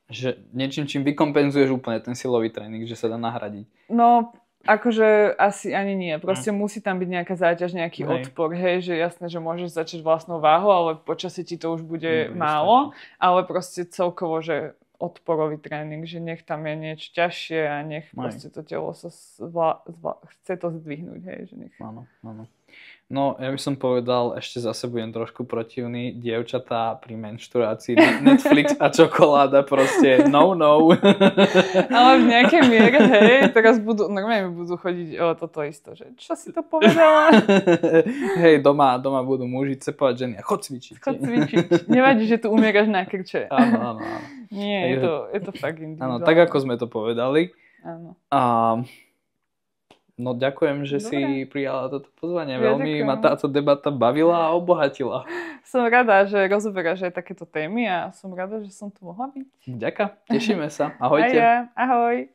že niečím, čím vykompenzuješ úplne ten silový tréning, že sa dá nahradiť? No, akože asi ani nie. Proste musí tam byť nejaká záťaž, nejaký odpor. Hej, že jasné, že môžeš začať vlastnou váhou, ale počasie ti to už bude málo. Ale proste celkovo, že odporový tréning, že nech tam je niečo ťažšie a nech proste to telo sa chce to zdvihnúť. Hej, že nech... Áno. No, ja by som povedal, ešte zase budem trošku protivný, dievčatá pri menštruácii, Netflix a čokoláda, proste no. Ale v nejakej miere, hej, teraz normálne budú chodiť toto isto, že čo si to povedala? Hej, doma budú muži cepovať ženy a chod cvičiť. Nevadí, že tu umieraš na krče. Áno. Nie, je to fakt individuálne. Áno, tak ako sme to povedali. Áno. No ďakujem, že si prijala toto pozvanie. Veľmi ma táto debata bavila a obohatila. Som rada, že rozoberáš aj takéto témy a som rada, že som tu mohla byť. Ďakujem, tešíme sa. Ahojte. Ahoj.